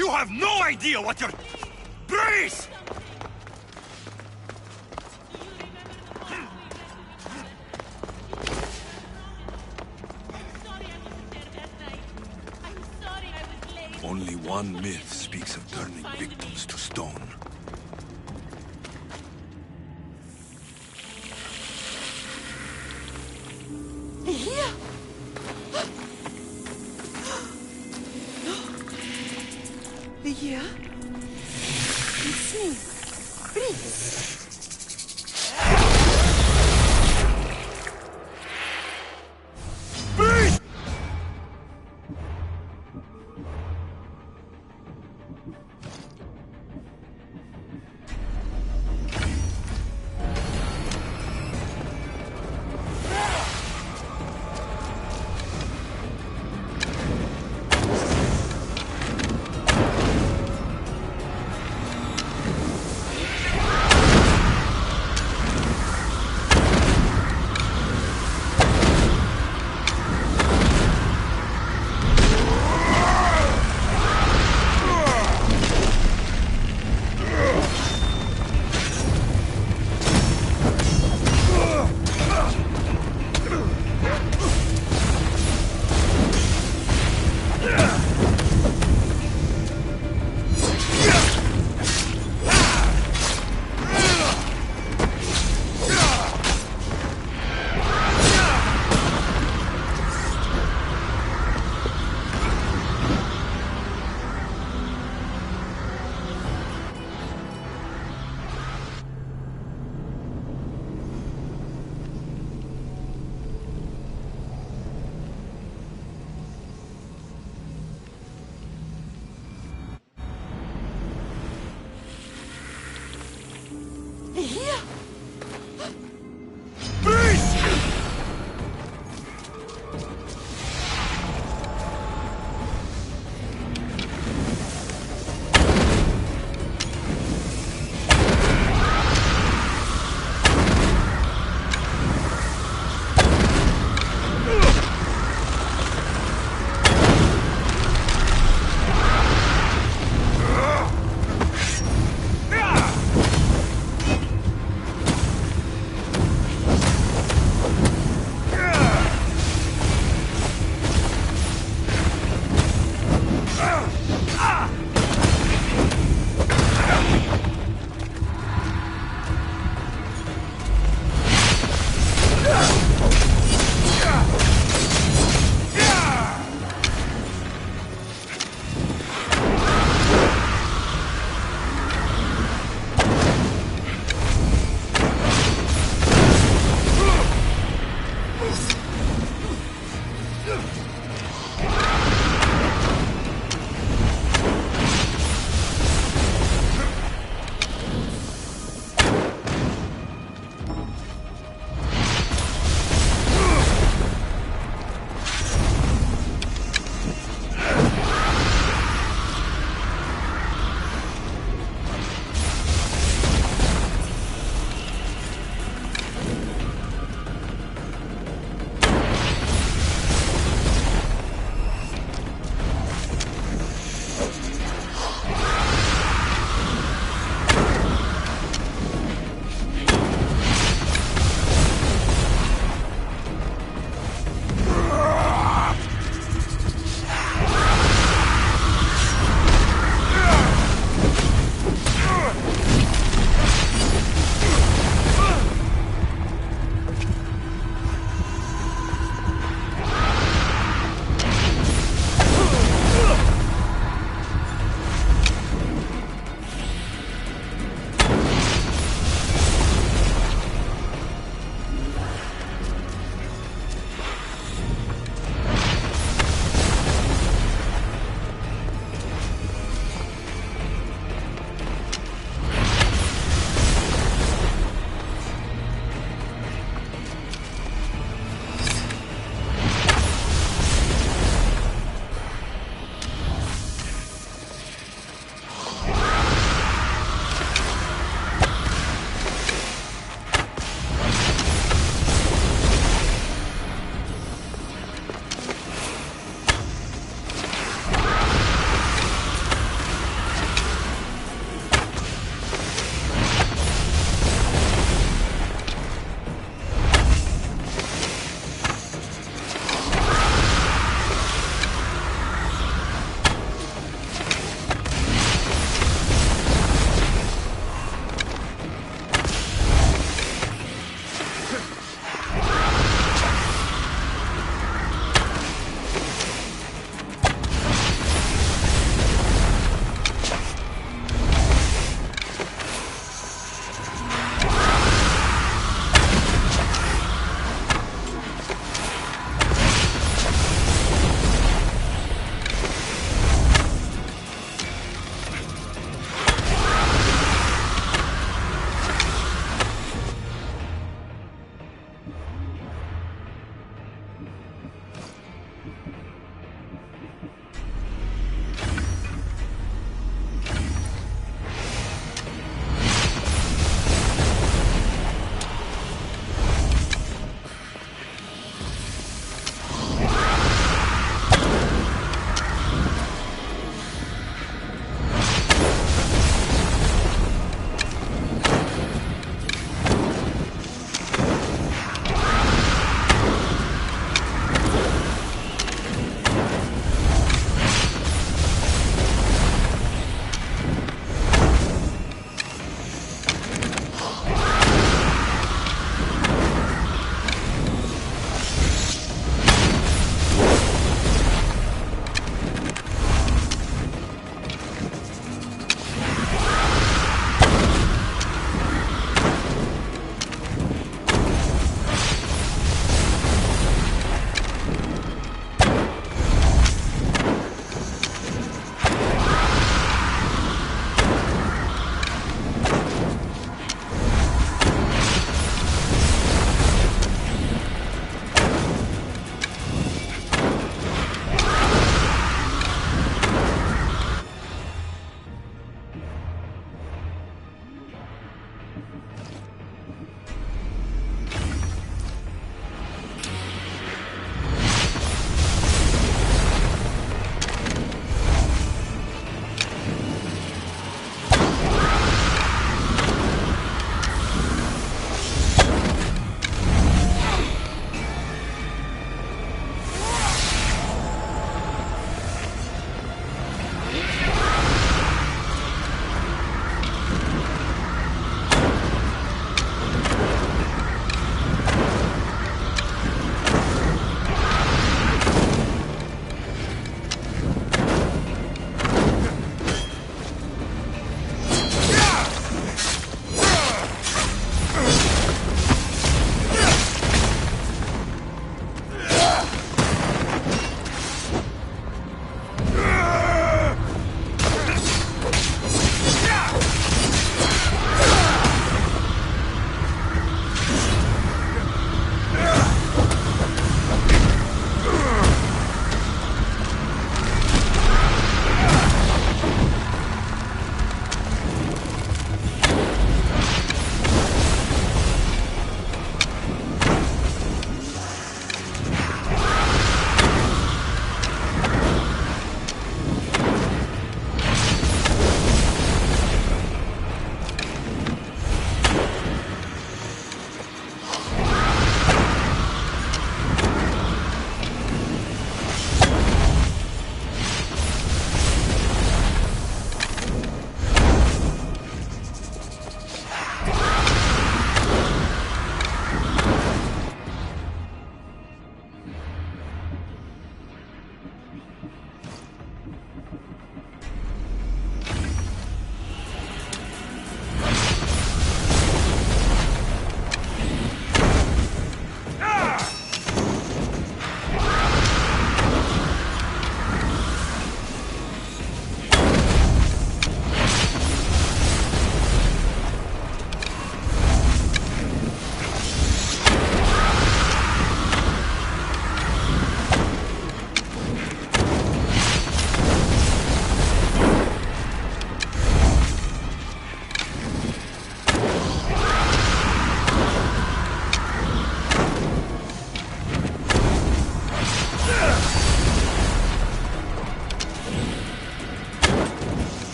You have no idea what you're... Breeze! Only one myth speaks of turning victims to stone. Here? Here? It's me. Breathe.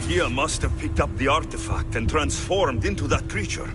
Gia must have picked up the artifact and transformed into that creature.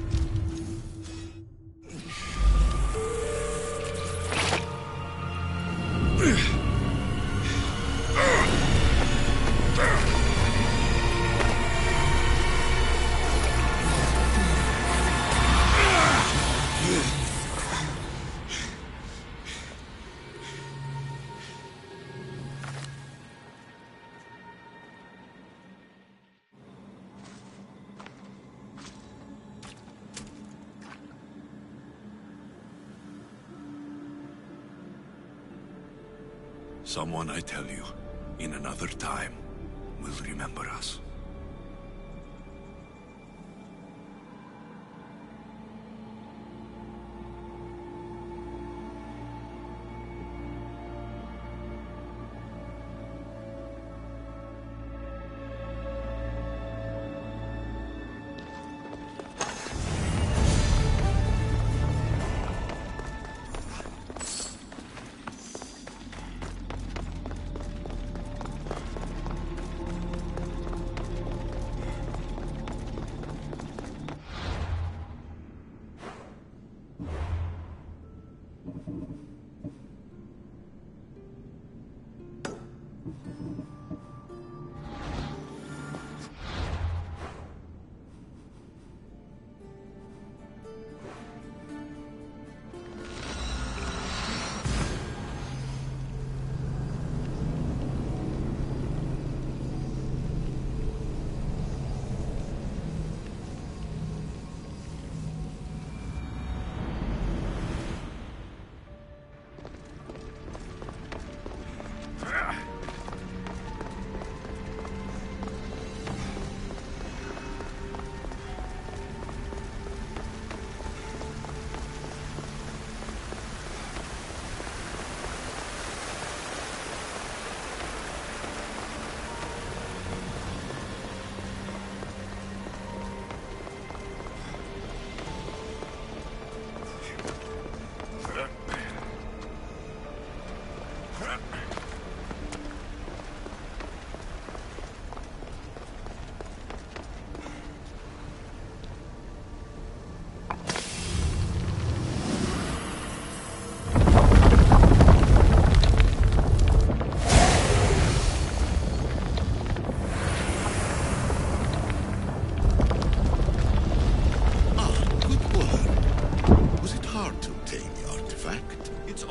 Someone, I tell you, in another time, will remember us.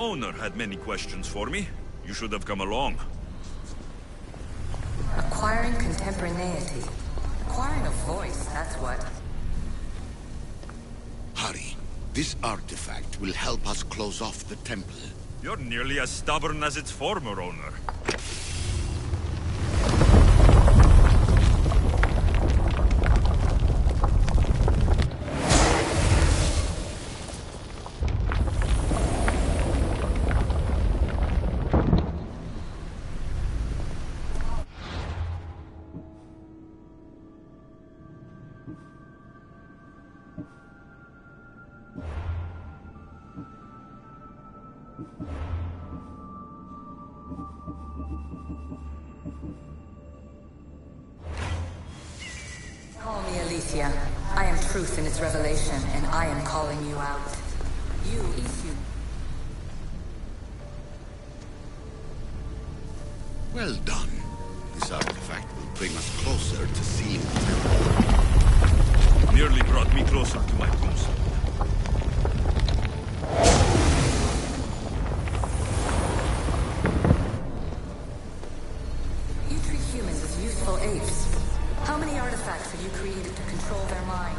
Owner had many questions for me. You should have come along. Acquiring contemporaneity. Acquiring a voice, that's what. Hurry. This artifact will help us close off the temple. You're nearly as stubborn as its former owner. Call me Alicia. I am truth in its revelation, and I am calling you out. You, issue. Well done. This artifact will bring us closer to seeing the temple. Nearly brought me closer to my tombstone. You treat humans as useful apes. How many artifacts have you created to control their mind?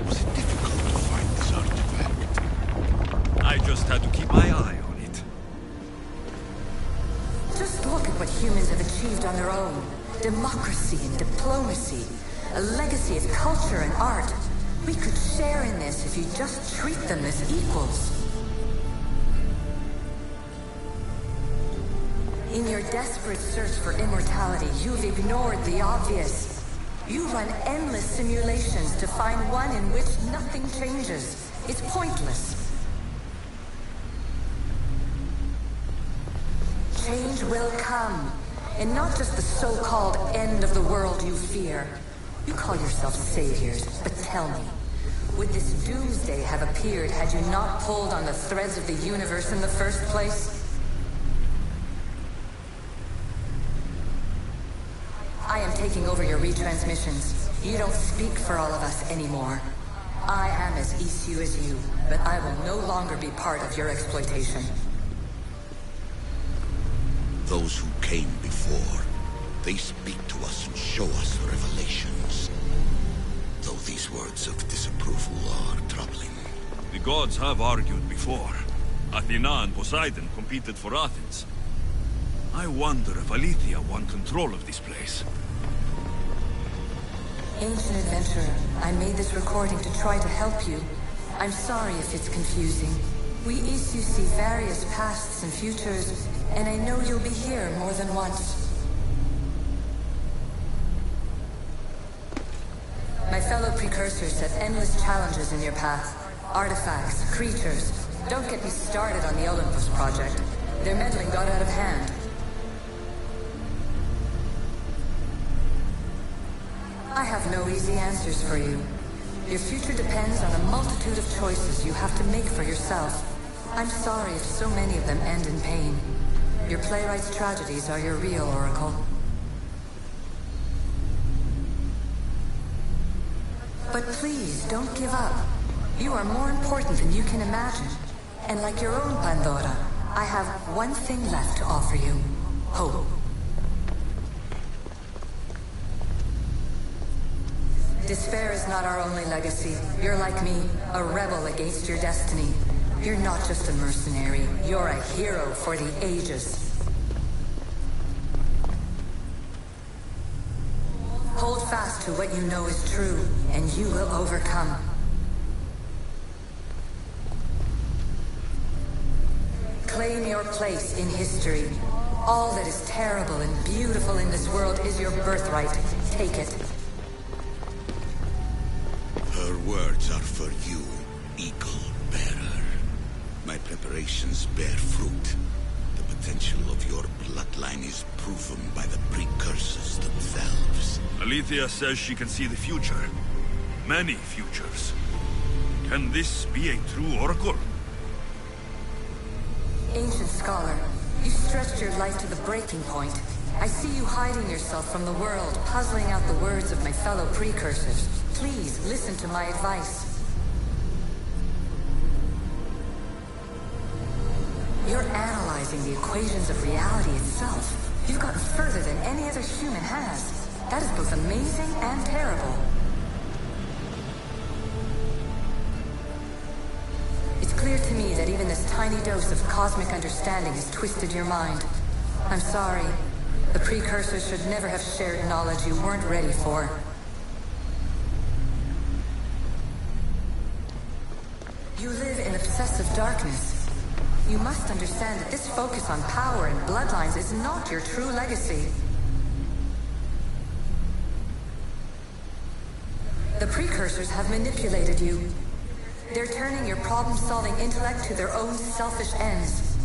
Was it difficult to find this artifact? I just had to keep my eye on it. Just look at what humans have achieved on their own. Democracy and diplomacy. A legacy of culture and art. We could share in this if you just treat them as equals. In your desperate search for immortality, you've ignored the obvious. You run endless simulations to find one in which nothing changes. It's pointless. Change will come, and not just the so-called end of the world you fear. You call yourselves saviors, but tell me, would this doomsday have appeared had you not pulled on the threads of the universe in the first place? I am taking over your retransmissions. You don't speak for all of us anymore. I am as issue as you, but I will no longer be part of your exploitation. Those who came before, they speak to us and show us revelations. Though these words of disapproval are troubling. The gods have argued before. Athena and Poseidon competed for Athens. I wonder if Aletheia won control of this place. Ancient adventurer, I made this recording to try to help you. I'm sorry if it's confusing. We issue see various pasts and futures, and I know you'll be here more than once. My fellow precursors set endless challenges in your path. Artifacts, creatures. Don't get me started on the Olympus project. Their meddling got out of hand. I have no easy answers for you. Your future depends on a multitude of choices you have to make for yourself. I'm sorry if so many of them end in pain. Your playwright's tragedies are your real oracle. But please, don't give up. You are more important than you can imagine. And like your own Pandora, I have one thing left to offer you. Hope. Despair is not our only legacy. You're like me, a rebel against your destiny. You're not just a mercenary, you're a hero for the ages. Hold fast to what you know is true, and you will overcome. Claim your place in history. All that is terrible and beautiful in this world is your birthright. Take it. Her words are for you, Eagle Bearer. My preparations bear fruit. The potential of your bloodline is proven by the precursors themselves. Aletheia says she can see the future. Many futures. Can this be a true oracle? Ancient scholar, you stretched your life to the breaking point. I see you hiding yourself from the world, puzzling out the words of my fellow precursors. Please, listen to my advice. You're analyzing the equations of reality itself. You've gotten further than any other human has. That is both amazing and terrible. It's clear to me that even this tiny dose of cosmic understanding has twisted your mind. I'm sorry. The precursors should never have shared knowledge you weren't ready for. You live in obsessive darkness. You must understand that this focus on power and bloodlines is not your true legacy. The precursors have manipulated you. They're turning your problem-solving intellect to their own selfish ends.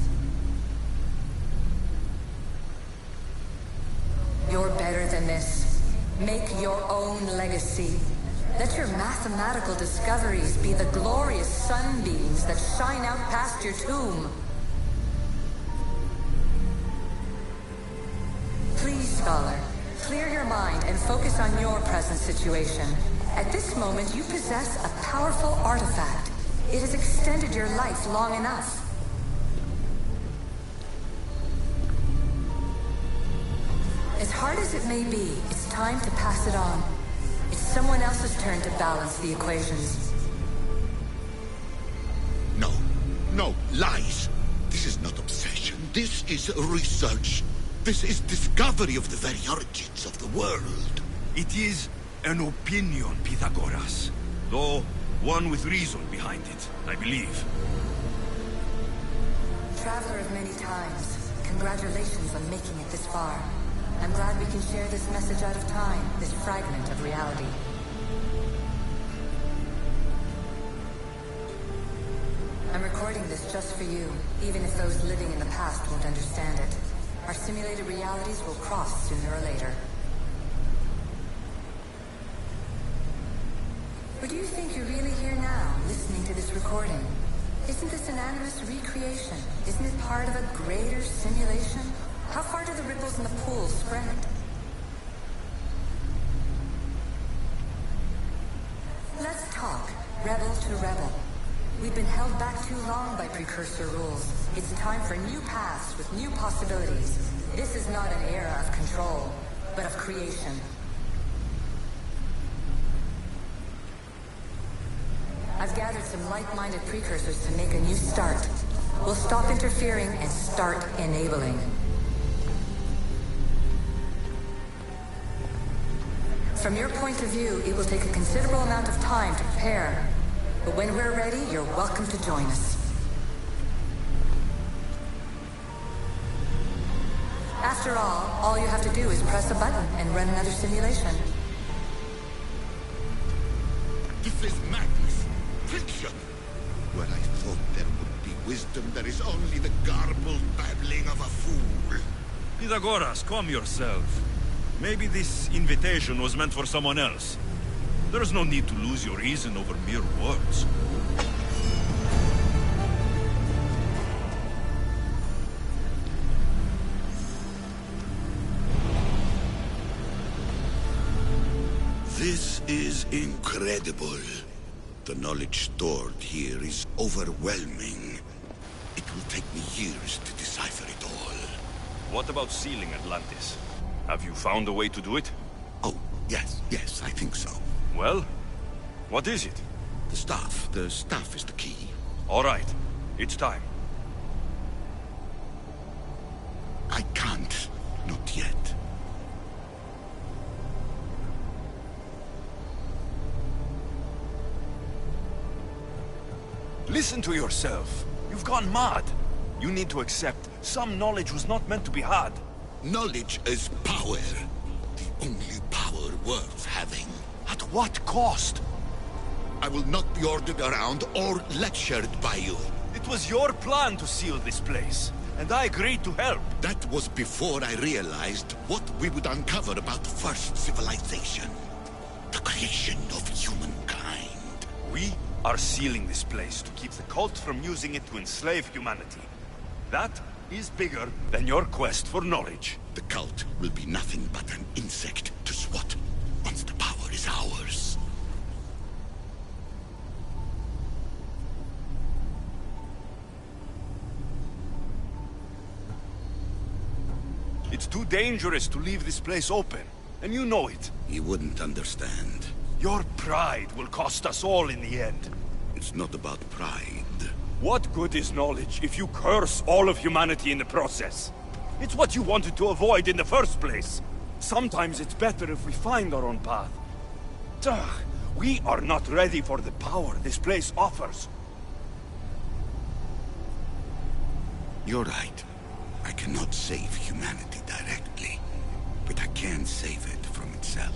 You're better than this. Make your own legacy. Let your mathematical discoveries be the glorious sunbeams that shine out past your tomb. Please, scholar, clear your mind and focus on your present situation. At this moment, you possess a powerful artifact. It has extended your life long enough. As hard as it may be, it's time to pass it on. It's someone else's turn to balance the equations. No. No, lies. This is not obsession. This is research. This is discovery of the very origins of the world. It is an opinion, Pythagoras. Though one with reason behind it, I believe. Traveler of many times, congratulations on making it this far. I'm glad we can share this message out of time, this fragment of reality. I'm recording this just for you, even if those living in the past won't understand it. Our simulated realities will cross sooner or later. Or do you think you're really here now, listening to this recording? Isn't this an animus recreation? Isn't it part of a greater simulation? How far do the ripples in the pool spread? Let's talk, rebel to rebel. We've been held back too long by precursor rules. It's time for new paths with new possibilities. This is not an era of control, but of creation. I've gathered some like-minded precursors to make a new start. We'll stop interfering and start enabling. From your point of view, it will take a considerable amount of time to prepare. But when we're ready, you're welcome to join us. After all you have to do is press a button and run another simulation. This is madness. Fiction. Where I thought there would be wisdom, there is only the garbled babbling of a fool. Pythagoras, calm yourself. Maybe this invitation was meant for someone else. There's no need to lose your reason over mere words. This is incredible. The knowledge stored here is overwhelming. It will take me years to decipher it all. What about sealing Atlantis? Have you found a way to do it? Oh, yes, I think so. Well, what is it? The staff is the key. All right, it's time. I can't, not yet. Listen to yourself. You've gone mad. You need to accept some knowledge was not meant to be had. Knowledge is power. The only power worth having. At what cost? I will not be ordered around or lectured by you. It was your plan to seal this place, and I agreed to help. That was before I realized what we would uncover about the first civilization. The creation of humankind. We are sealing this place to keep the cult from using it to enslave humanity. That is bigger than your quest for knowledge. The cult will be nothing but an insect to swat once the power is ours. It's too dangerous to leave this place open, and you know it. He wouldn't understand. Your pride will cost us all in the end. It's not about pride. What good is knowledge if you curse all of humanity in the process? It's what you wanted to avoid in the first place. Sometimes it's better if we find our own path. Ugh, we are not ready for the power this place offers. You're right. I cannot save humanity directly, but I can save it from itself.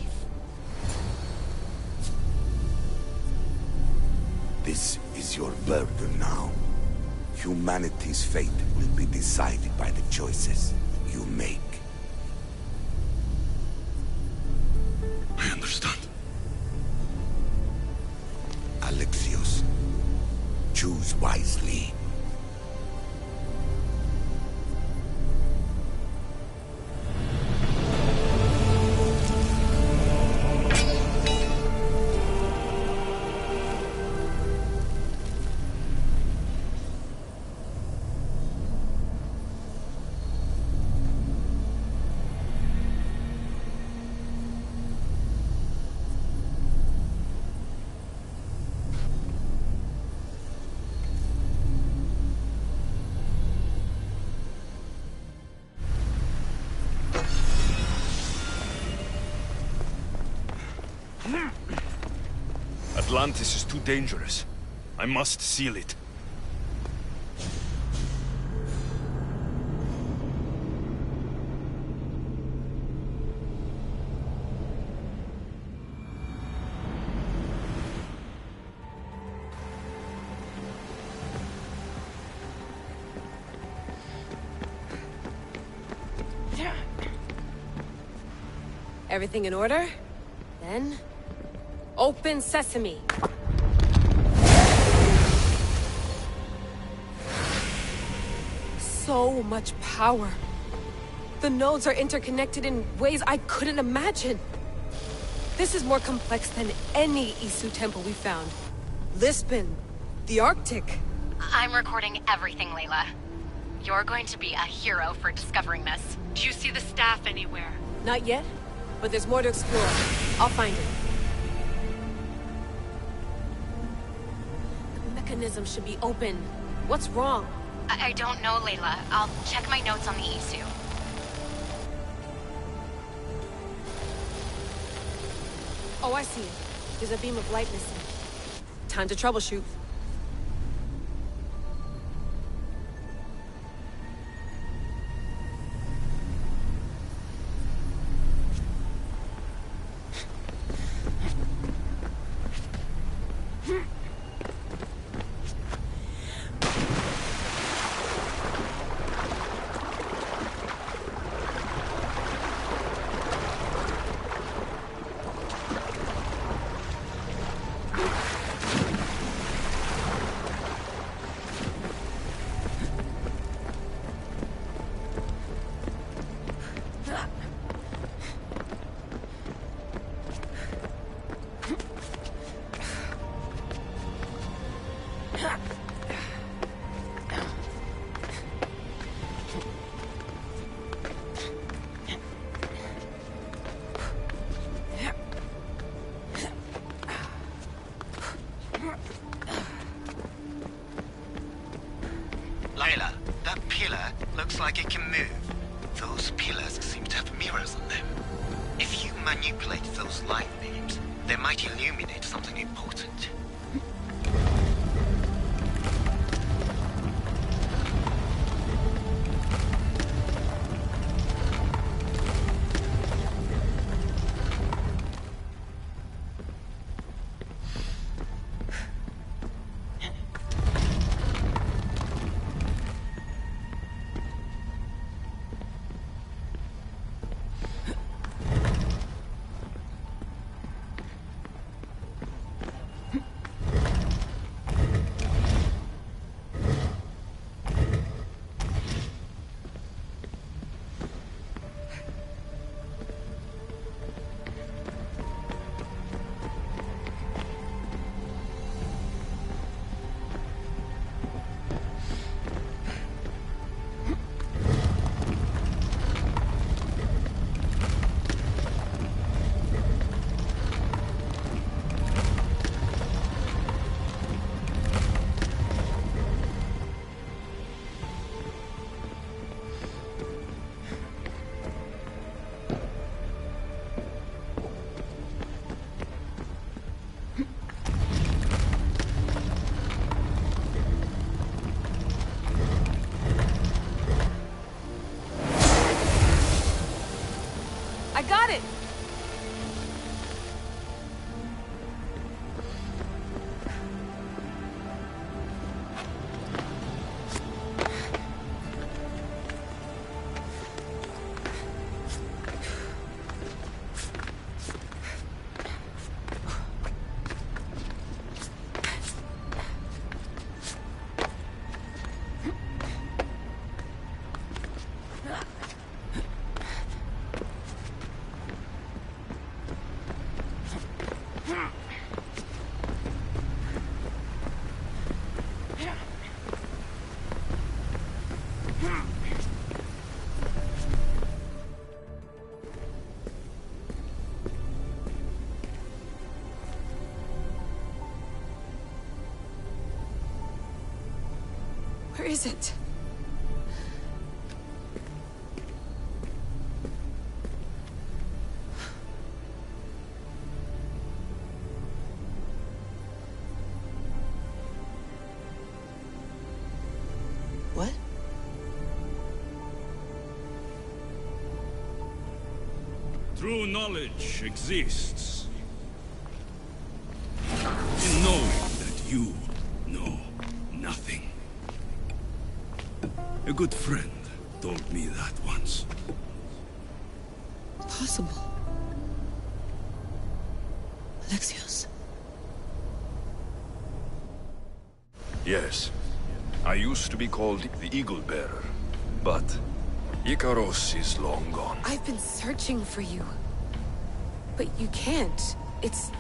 This is your burden now. Humanity's fate will be decided by the choices you make. I understand. Alexios, choose wisely. Atlantis is too dangerous. I must seal it. Everything in order? Then... open sesame! So much power. The nodes are interconnected in ways I couldn't imagine. This is more complex than any Isu temple we found. Lisbon, the Arctic. I'm recording everything, Layla. You're going to be a hero for discovering this. Do you see the staff anywhere? Not yet, but there's more to explore. I'll find it. The mechanism should be open. What's wrong? I don't know, Layla. I'll check my notes on the Isu. Oh, I see it. There's a beam of light missing. Time to troubleshoot. Layla, that pillar looks like it can move. Those pillars seem to have mirrors on them. If you manipulate those light beams, they might illuminate something important. I got it! Where is it? What? True knowledge exists in knowing that you know nothing. A good friend told me that once. Possible. Alexios. Yes. I used to be called the Eagle Bearer, but Icaros is long gone. I've been searching for you. But you can't. It's...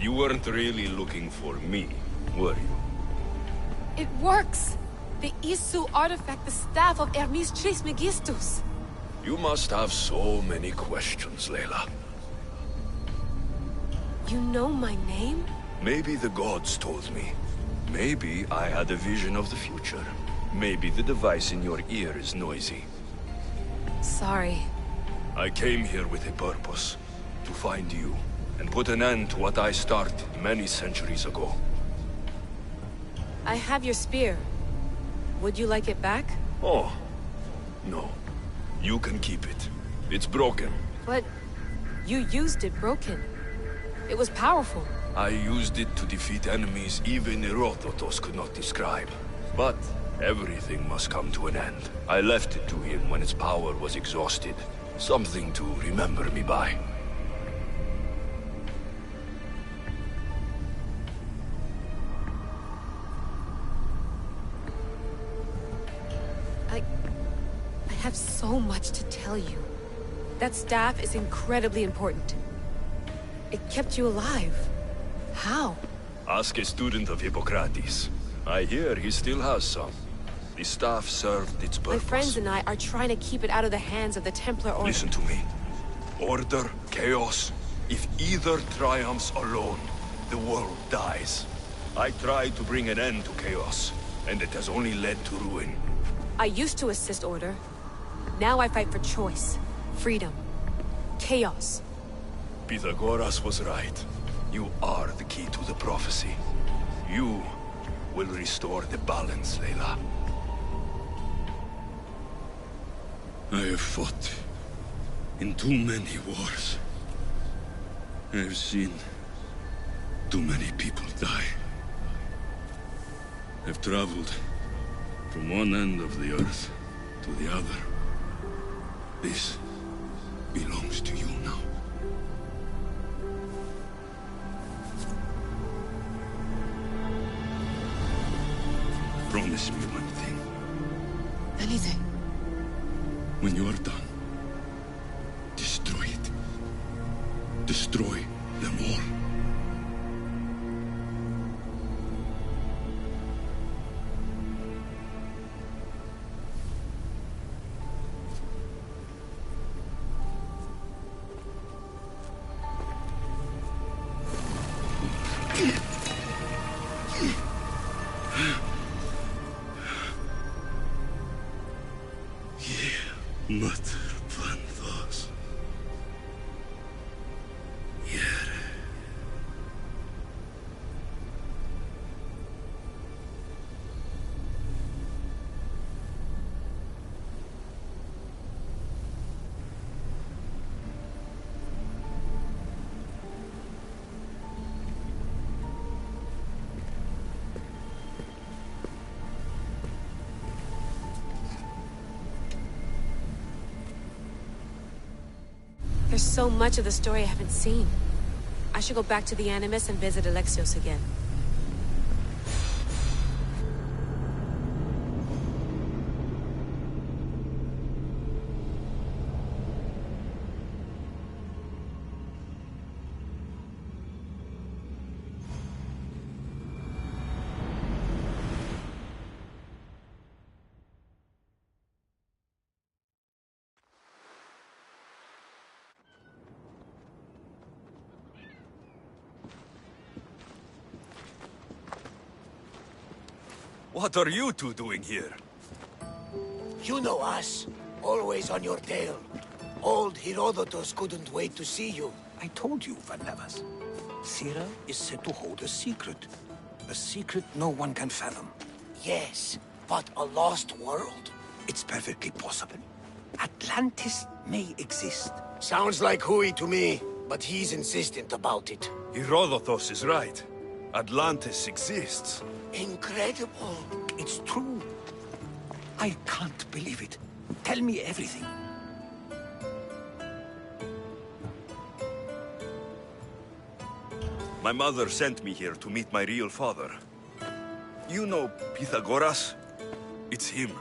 You weren't really looking for me, were you? It works! The Isu artifact, the staff of Hermes Trismegistus. You must have so many questions, Layla. You know my name? Maybe the gods told me. Maybe I had a vision of the future. Maybe the device in your ear is noisy. Sorry. I came here with a purpose. To find you, and put an end to what I started many centuries ago. I have your spear. Would you like it back? Oh, no. You can keep it. It's broken. But you used it broken. It was powerful. I used it to defeat enemies even Herodotus could not describe. But everything must come to an end. I left it to him when its power was exhausted. Something to remember me by. I have so much to tell you. That staff is incredibly important. It kept you alive. How? Ask a student of Hippocrates. I hear he still has some. The staff served its purpose. My friends and I are trying to keep it out of the hands of the Templar Order. Listen to me. Order, chaos. If either triumphs alone, the world dies. I tried to bring an end to chaos, and it has only led to ruin. I used to assist Order. Now I fight for choice, freedom, chaos. Pythagoras was right. You are the key to the prophecy. You will restore the balance, Layla. I have fought in too many wars. I have seen too many people die. I've traveled from one end of the earth to the other. This belongs to you now. Promise me one thing. Anything. When you are done, destroy it. Destroy them all. Mother Panthos. There's so much of the story I haven't seen. I should go back to the Animus and visit Alexios again. What are you two doing here? You know us. Always on your tail. Old Herodotus couldn't wait to see you. I told you, Varnavas. Sira is said to hold a secret. A secret no one can fathom. Yes, but a lost world? It's perfectly possible. Atlantis may exist. Sounds like Hui to me, but he's insistent about it. Herodotus is right. Atlantis exists. Incredible. It's true. I can't believe it. Tell me everything. My mother sent me here to meet my real father. You know Pythagoras? It's him.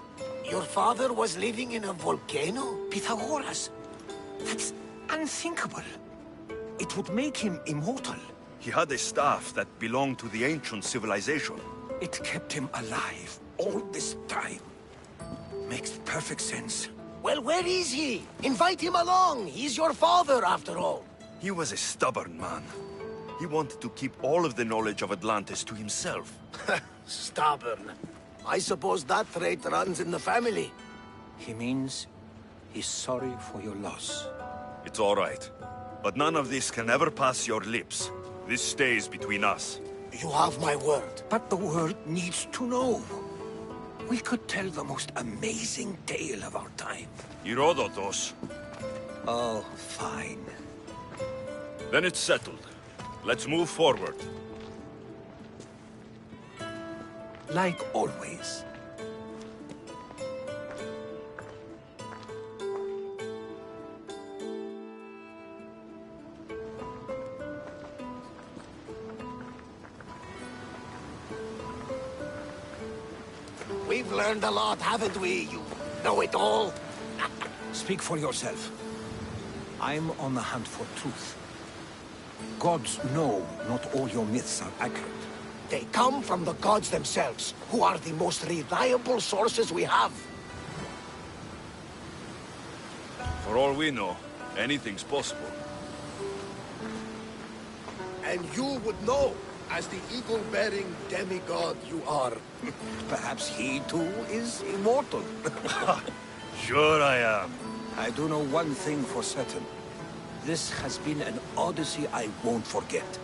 Your father was living in a volcano? Pythagoras? That's unthinkable. It would make him immortal. He had a staff that belonged to the ancient civilization. It kept him alive all this time. Makes perfect sense. Well, where is he? Invite him along. He's your father, after all. He was a stubborn man. He wanted to keep all of the knowledge of Atlantis to himself. Stubborn. I suppose that trait runs in the family. He means he's sorry for your loss. It's all right. But none of this can ever pass your lips. This stays between us. You have my word. But the world needs to know. We could tell the most amazing tale of our time. Herodotus. Oh, fine. Then it's settled. Let's move forward. Like always. We've learned a lot, haven't we, you know-it-all? Speak for yourself. I'm on the hunt for truth. Gods know not all your myths are accurate. They come from the gods themselves, who are the most reliable sources we have. For all we know, anything's possible. And you would know, as the eagle-bearing demigod you are. Perhaps he too is immortal. Sure I am. I do know one thing for certain. This has been an odyssey I won't forget.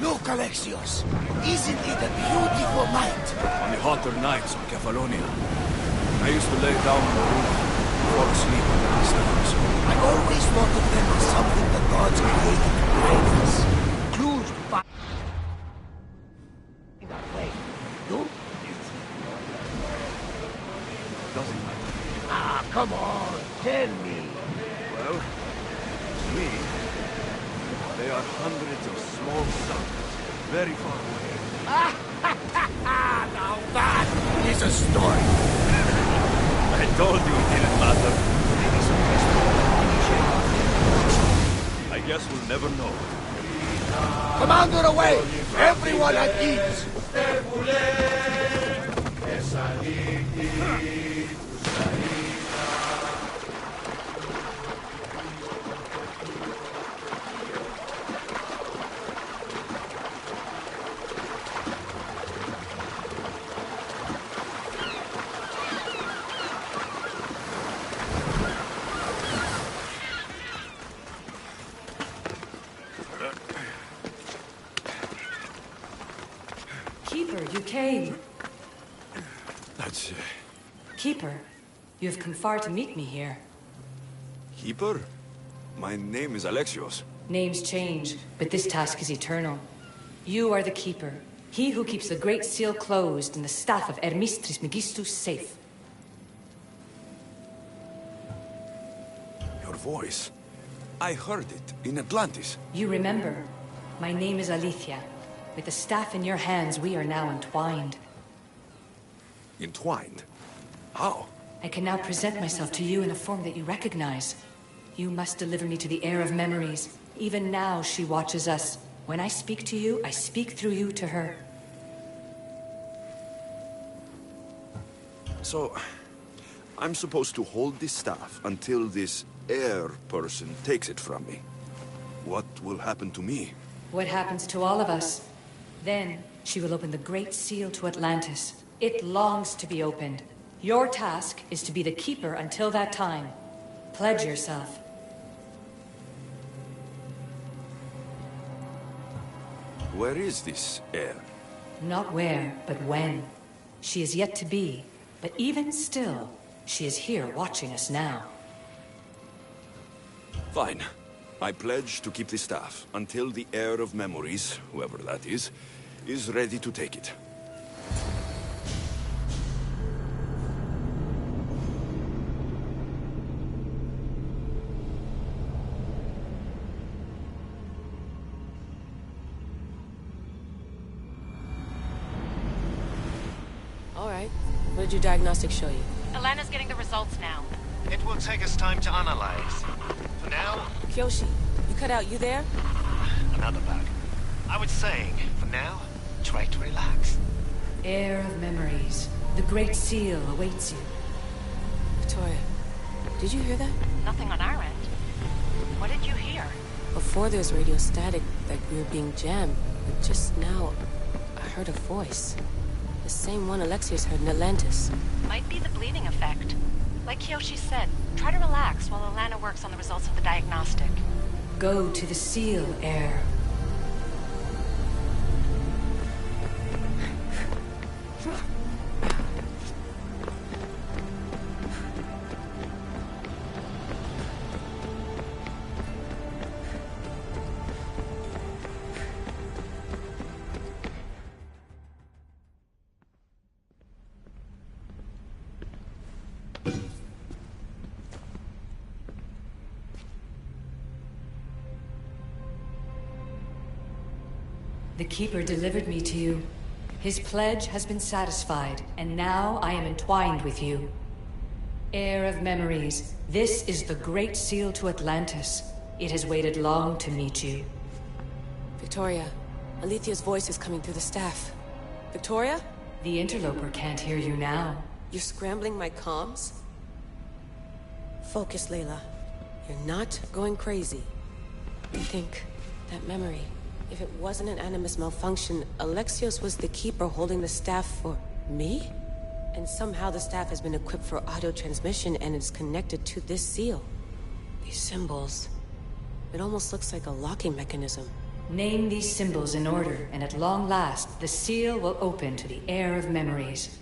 Look, Alexios. Isn't it a beautiful night? On the hotter nights on Kefalonia, I used to lay down on the roof and fall asleep under the stars. I always thought of them as something the gods created to guide us. Clues to find that way. doesn't matter. Ah, come on, tell me. Well, to me, they are hundreds of small suns, very far away. Now that is a story. I told you it didn't matter. I guess we'll never know. Commander away! Everyone at ease! Keeper, you came. That's... Keeper, you have come far to meet me here. Keeper? My name is Alexios. Names change, but this task is eternal. You are the Keeper, he who keeps the Great Seal closed and the staff of Hermes Trismegistus safe. Your voice. I heard it in Atlantis. You remember. My name is Alethea. With the staff in your hands, we are now entwined. Entwined? How? I can now present myself to you in a form that you recognize. You must deliver me to the heir of memories. Even now, she watches us. When I speak to you, I speak through you to her. So, I'm supposed to hold this staff until this heir person takes it from me. What will happen to me? What happens to all of us? Then, she will open the Great Seal to Atlantis. It longs to be opened. Your task is to be the Keeper until that time. Pledge yourself. Where is this heir? Not where, but when. She is yet to be, but even still, she is here watching us now. Fine. I pledge to keep the staff until the heir of memories, whoever that is ready to take it. All right. What did your diagnostics show you? Elena's getting the results now. It will take us time to analyze. For now, Kyoshi, you cut out. You there? another bug. I was saying, for now, try to relax. Heir of memories. The Great Seal awaits you. Victoria, did you hear that? Nothing on our end. What did you hear? Before there was radio static, like we were being jammed. But just now, I heard a voice. The same one Alexios heard in Atlantis. Might be the bleeding effect. Like Kyoshi said, try to relax while Alana works on the results of the diagnostic. Go to the Seal, Heir. The Keeper delivered me to you. His pledge has been satisfied, and now I am entwined with you. Heir of memories, this is the Great Seal to Atlantis. It has waited long to meet you. Victoria, Alethea's voice is coming through the staff. Victoria? The interloper can't hear you now. You're scrambling my comms? Focus, Layla. You're not going crazy. Think, that memory. If it wasn't an Animus malfunction, Alexios was the Keeper holding the staff for me? And somehow the staff has been equipped for audio transmission and is connected to this seal. These symbols... It almost looks like a locking mechanism. Name these symbols in order, and at long last, the seal will open to the Heir of memories.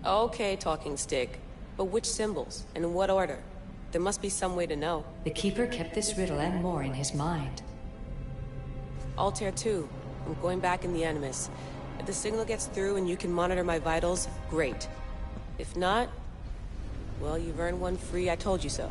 Okay, talking stick. But which symbols? And in what order? There must be some way to know. The Keeper kept this riddle and more in his mind. Altair 2. I'm going back in the Animus. If the signal gets through and you can monitor my vitals, great. If not, Well, you've earned one free, I told you so.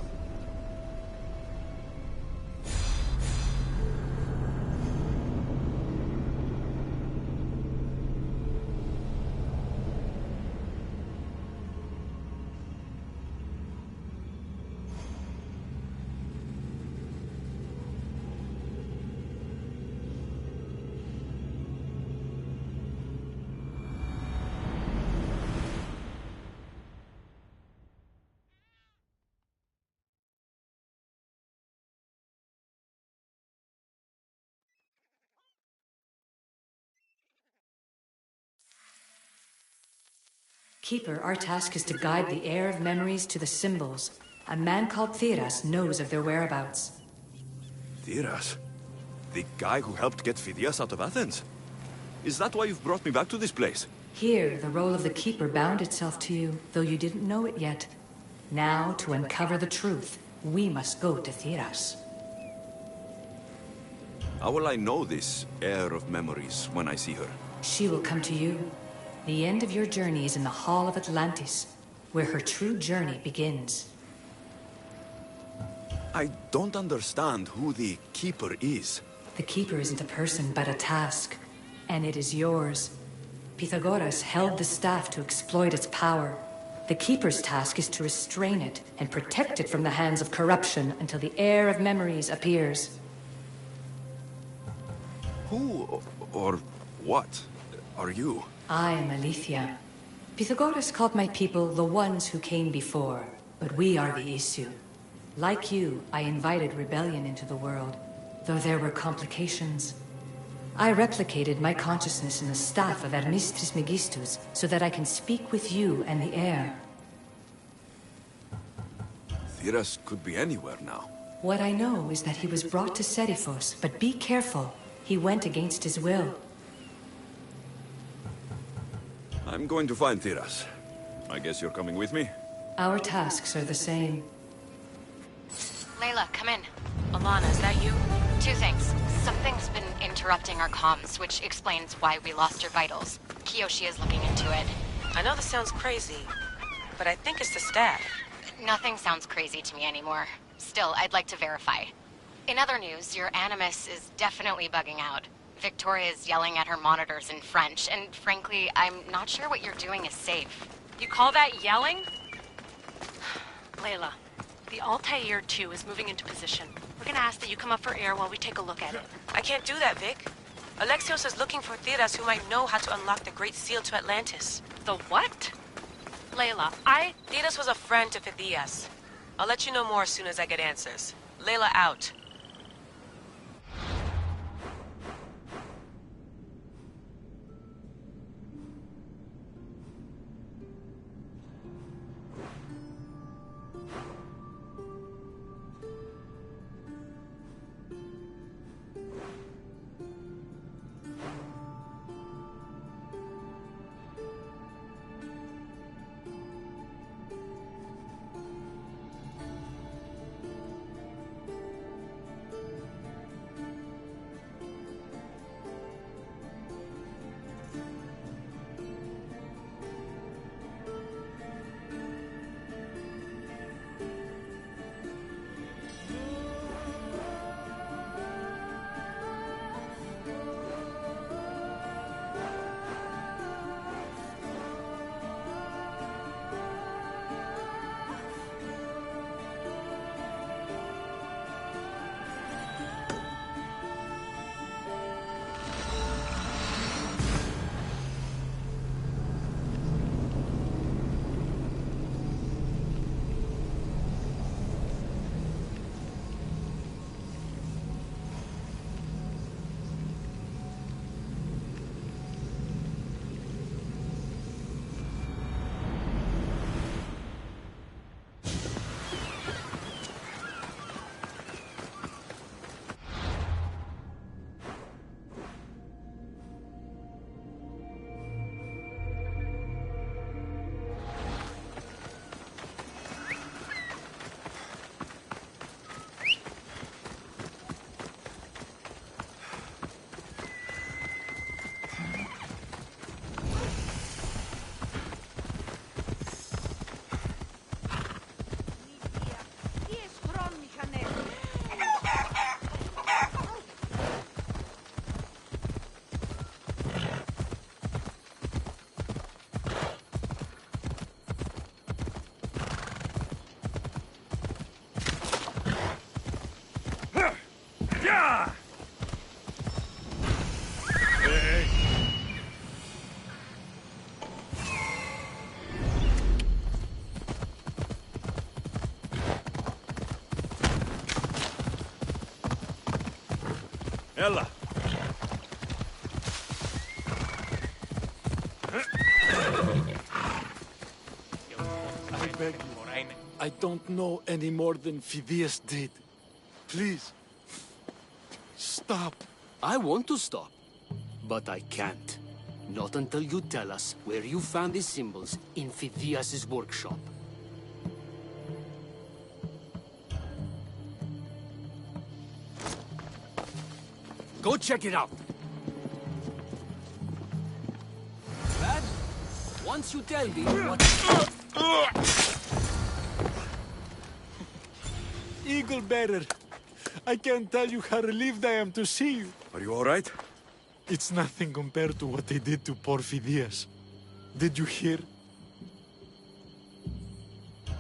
Keeper, our task is to guide the heir of memories to the symbols. A man called Theras knows of their whereabouts. Thiras? The guy who helped get Phidias out of Athens? Is that why you've brought me back to this place? Here, the role of the Keeper bound itself to you, though you didn't know it yet. Now, to uncover the truth, we must go to Theras. How will I know this heir of memories when I see her? She will come to you. The end of your journey is in the Hall of Atlantis, where her true journey begins. I don't understand who the Keeper is. The Keeper isn't a person, but a task. And it is yours. Pythagoras held the staff to exploit its power. The Keeper's task is to restrain it and protect it from the hands of corruption until the heir of memories appears. Who or what are you? I am Aletheia. Pythagoras called my people the ones who came before, but we are the issue. Like you, I invited rebellion into the world, though there were complications. I replicated my consciousness in the staff of Hermistris Megistus so that I can speak with you and the heir. Thiras could be anywhere now. What I know is that he was brought to Seriphos, but be careful. He went against his will. I'm going to find Thiras. I guess you're coming with me? Our tasks are the same. Layla, come in. Alana, is that you? Two things. Something's been interrupting our comms, which explains why we lost your vitals. Kiyoshi is looking into it. I know this sounds crazy, but I think it's the staff. Nothing sounds crazy to me anymore. Still, I'd like to verify. In other news, your Animus is definitely bugging out. Victoria is yelling at her monitors in French, and frankly, I'm not sure what you're doing is safe. You call that yelling? Layla, the Altair 2 is moving into position. We're gonna ask that you come up for air while we take a look at it. I can't do that, Vic. Alexios is looking for Theras who might know how to unlock the Great Seal to Atlantis. The what? Layla, Theras was a friend to Phidias. I'll let you know more as soon as I get answers. Layla out. Ella! I beg you. I don't know any more than Phidias did. Please. Stop. I want to stop, but I can't. Not until you tell us where you found these symbols in Phidias' workshop. Go check it out. Lad, once you tell me what... Eagle Bearer, I can't tell you how relieved I am to see you. Are you all right? It's nothing compared to what they did to poor Phidias. Did you hear?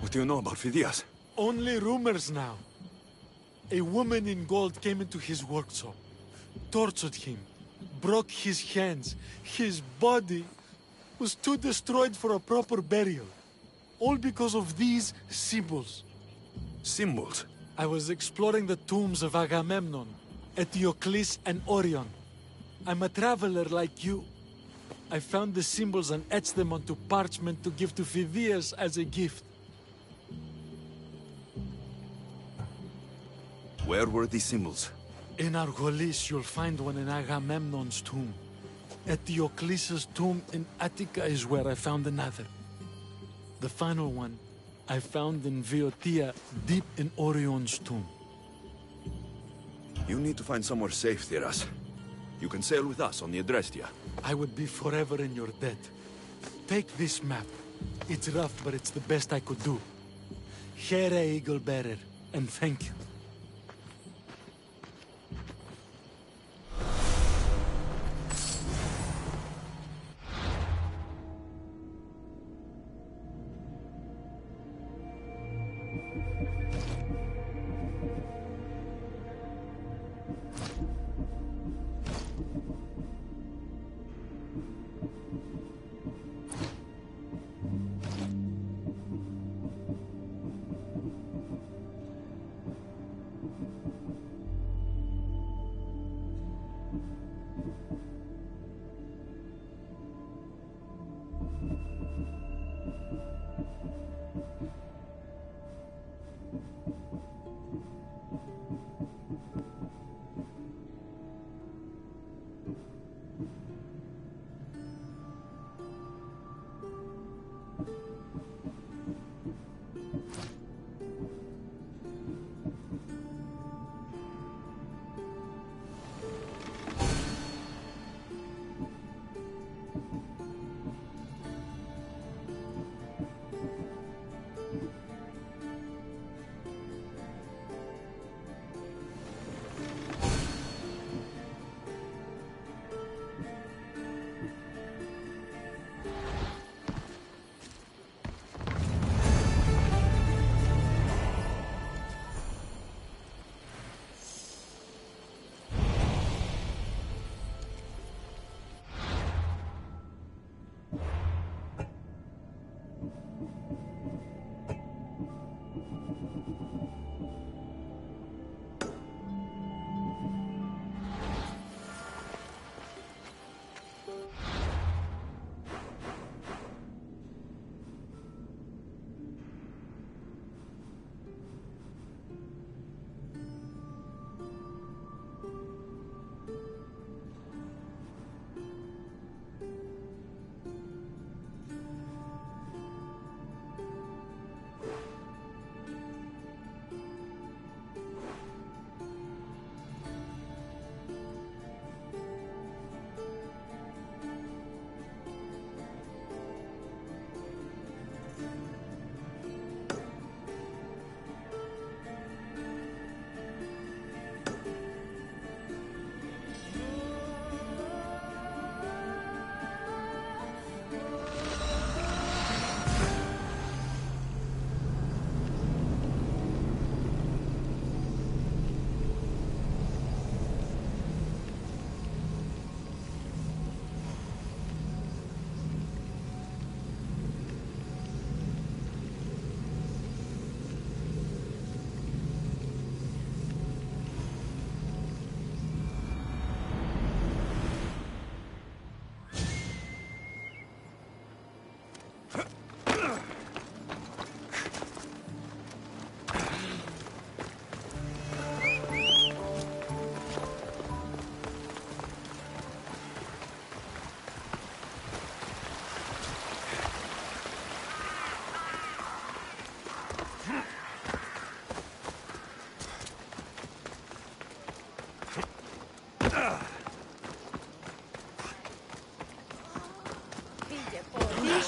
What do you know about Phidias? Only rumors now. A woman in gold came into his workshop, tortured him, broke his hands. His body was too destroyed for a proper burial. All because of these symbols. Symbols? I was exploring the tombs of Agamemnon, Eteocles, and Orion. I'm a traveler like you. I found the symbols and etched them onto parchment to give to Phidias as a gift. Where were these symbols? In Argolis, you'll find one in Agamemnon's tomb. Eteocles' tomb in Attica is where I found another. The final one I found in Viotia, deep in Orion's tomb. You need to find somewhere safe, Theras. You can sail with us on the Adrestia. I would be forever in your debt. Take this map. It's rough, but it's the best I could do. Here, Eagle Bearer, and thank you.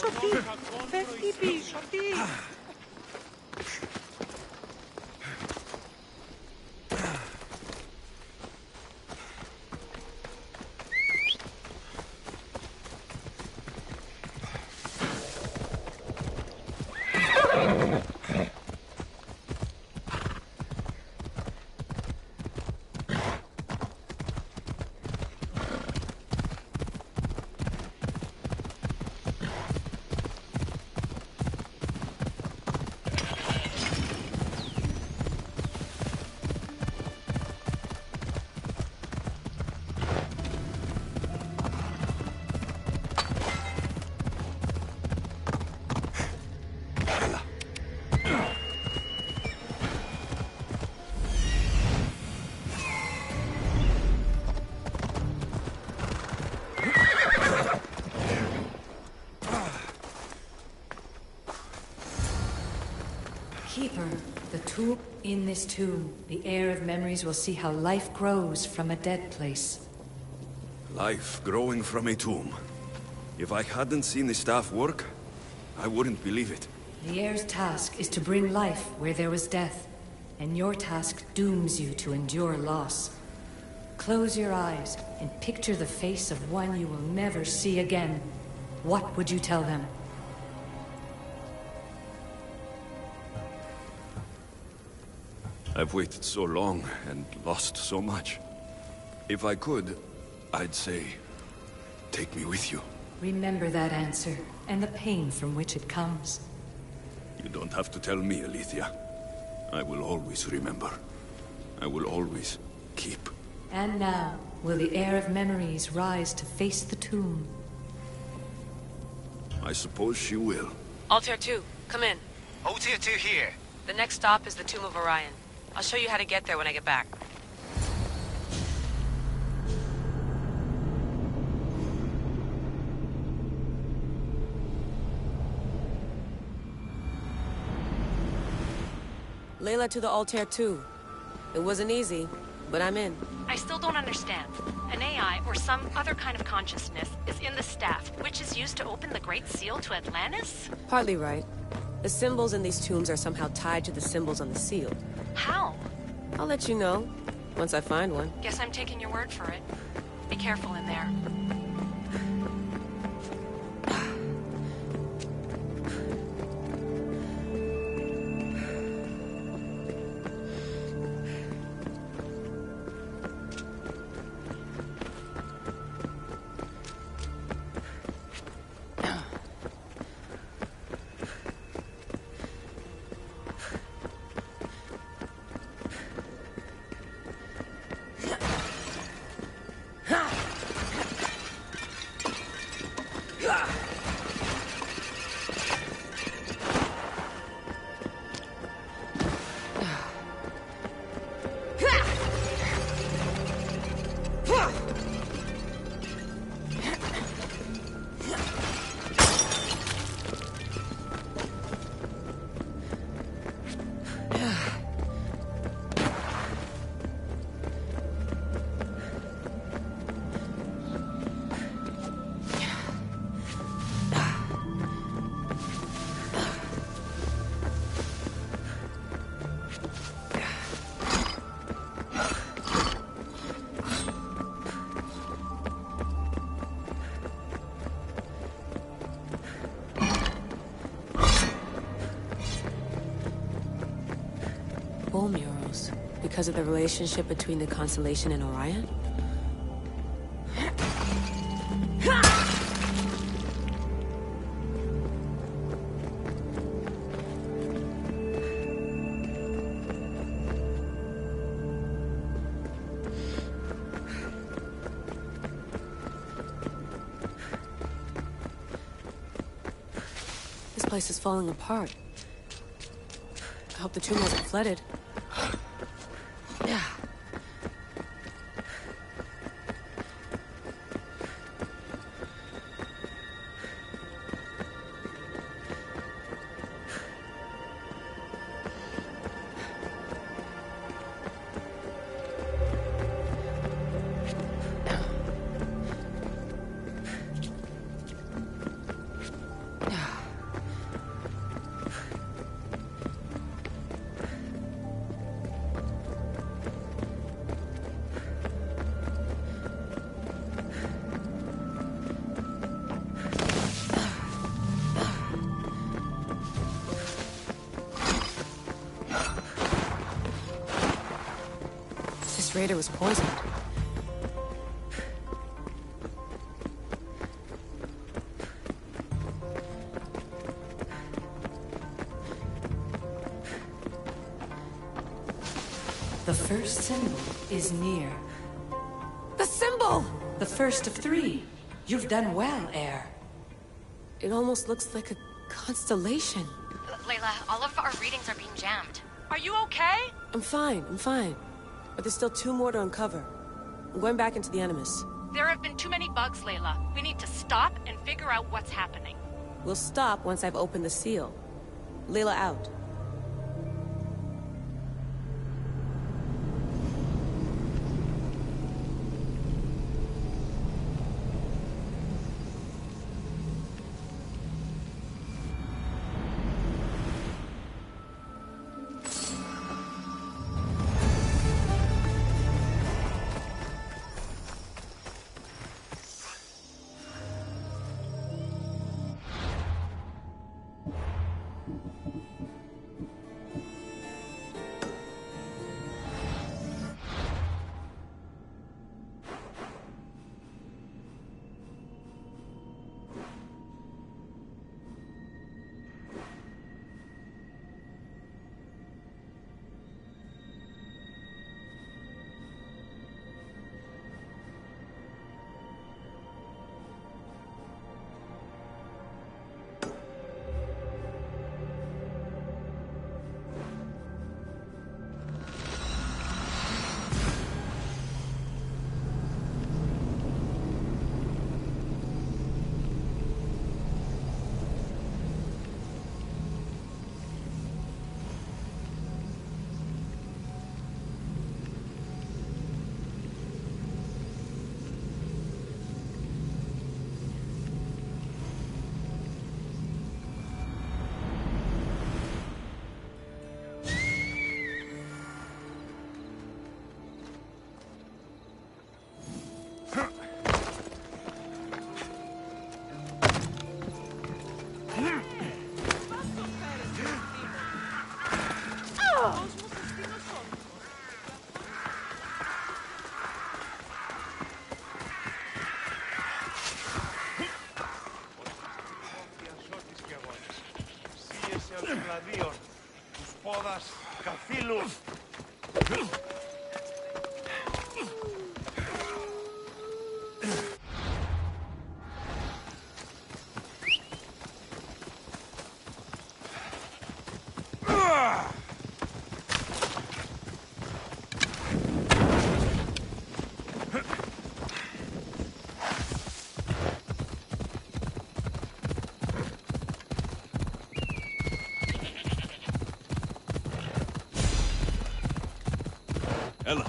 σωτή. Φεύγει πίσω, τι. Keeper, the tomb. In this tomb, the heir of memories will see how life grows from a dead place. Life growing from a tomb. If I hadn't seen the staff work, I wouldn't believe it. The heir's task is to bring life where there was death, and your task dooms you to endure loss. Close your eyes and picture the face of one you will never see again. What would you tell them? I've waited so long and lost so much. If I could, I'd say, take me with you. Remember that answer, and the pain from which it comes. You don't have to tell me, Alethea. I will always remember. I will always keep. And now, will the heir of memories rise to face the tomb? I suppose she will. Altair 2, come in. Altair 2 here. The next stop is the Tomb of Orion. I'll show you how to get there when I get back. Layla to the Altair 2. It wasn't easy, but I'm in. I still don't understand. An AI, or some other kind of consciousness, is in the staff, which is used to open the Great Seal to Atlantis? Partly right. The symbols in these tombs are somehow tied to the symbols on the seal. How? I'll let you know, once I find one. Guess I'm taking your word for it. Be careful in there. Bull murals, because of the relationship between the constellation and Orion? This place is falling apart. I hope the tomb wasn't flooded. Yeah. Raider was poisoned. The first symbol is near. The symbol! The first of 3. You've done well, Heir. It almost looks like a constellation. Layla, all of our readings are being jammed. Are you okay? I'm fine. But there's still 2 more to uncover. I'm going back into the Animus. There have been too many bugs, Layla. We need to stop and figure out what's happening. We'll stop once I've opened the seal. Layla out. Ella.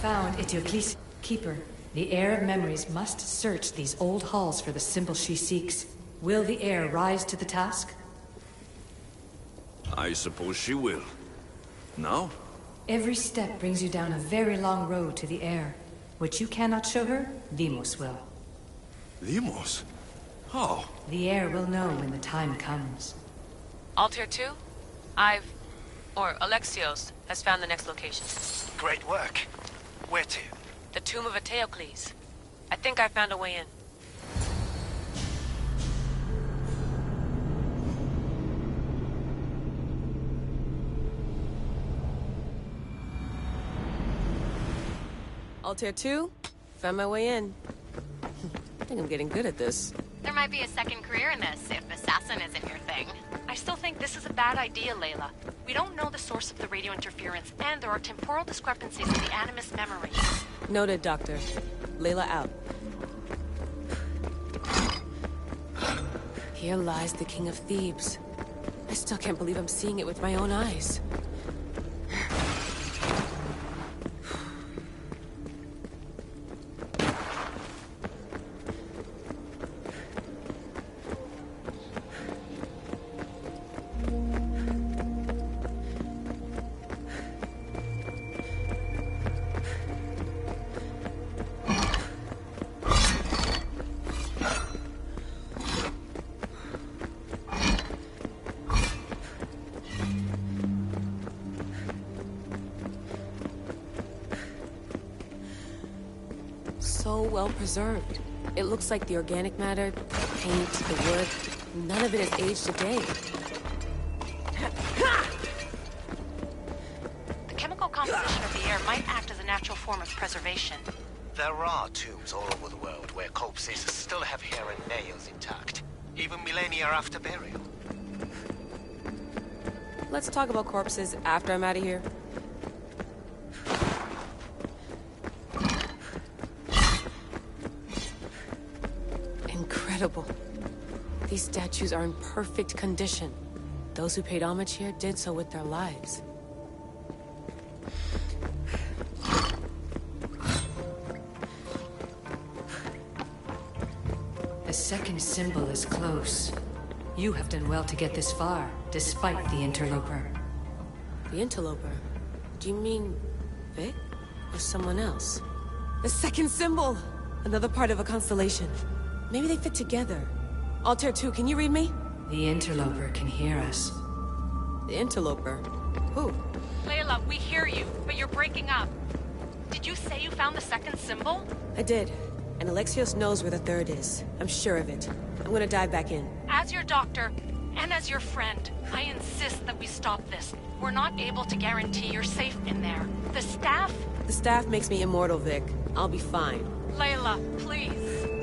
Found Eteocles. Keeper, the Heir of Memories must search these old halls for the symbol she seeks. Will the Heir rise to the task? I suppose she will. Now? Every step brings you down a very long road to the Heir. What you cannot show her, Deimos will. Deimos? How? The Heir will know when the time comes. Altair 2? Alexios has found the next location. Great work. Where to? The tomb of Eteocles. I think I found a way in. Altair 2, found my way in. I think I'm getting good at this. There might be a second career in this if assassin isn't your thing. I still think this is a bad idea, Layla. We don't know the source of the radio interference, and there are temporal discrepancies in the Animus memory. Noted, Doctor. Layla out. Here lies the King of Thebes. I still can't believe I'm seeing it with my own eyes. So well preserved. It looks like the organic matter, the paint, the wood, none of it has aged a day. The chemical composition of the air might act as a natural form of preservation. There are tombs all over the world where corpses still have hair and nails intact, even millennia after burial. Let's talk about corpses after I'm out of here. Incredible. These statues are in perfect condition. Those who paid homage here did so with their lives. The second symbol is close. You have done well to get this far, despite the interloper. The interloper? Do you mean Vic? Or someone else? The second symbol! Another part of a constellation. Maybe they fit together. Altair 2, can you read me? The interloper can hear us. The interloper? Who? Layla, we hear you, but you're breaking up. Did you say you found the second symbol? I did. And Alexios knows where the third is. I'm sure of it. I'm gonna dive back in. As your doctor, and as your friend, I insist that we stop this. We're not able to guarantee you're safe in there. The staff? The staff makes me immortal, Vic. I'll be fine. Layla, please.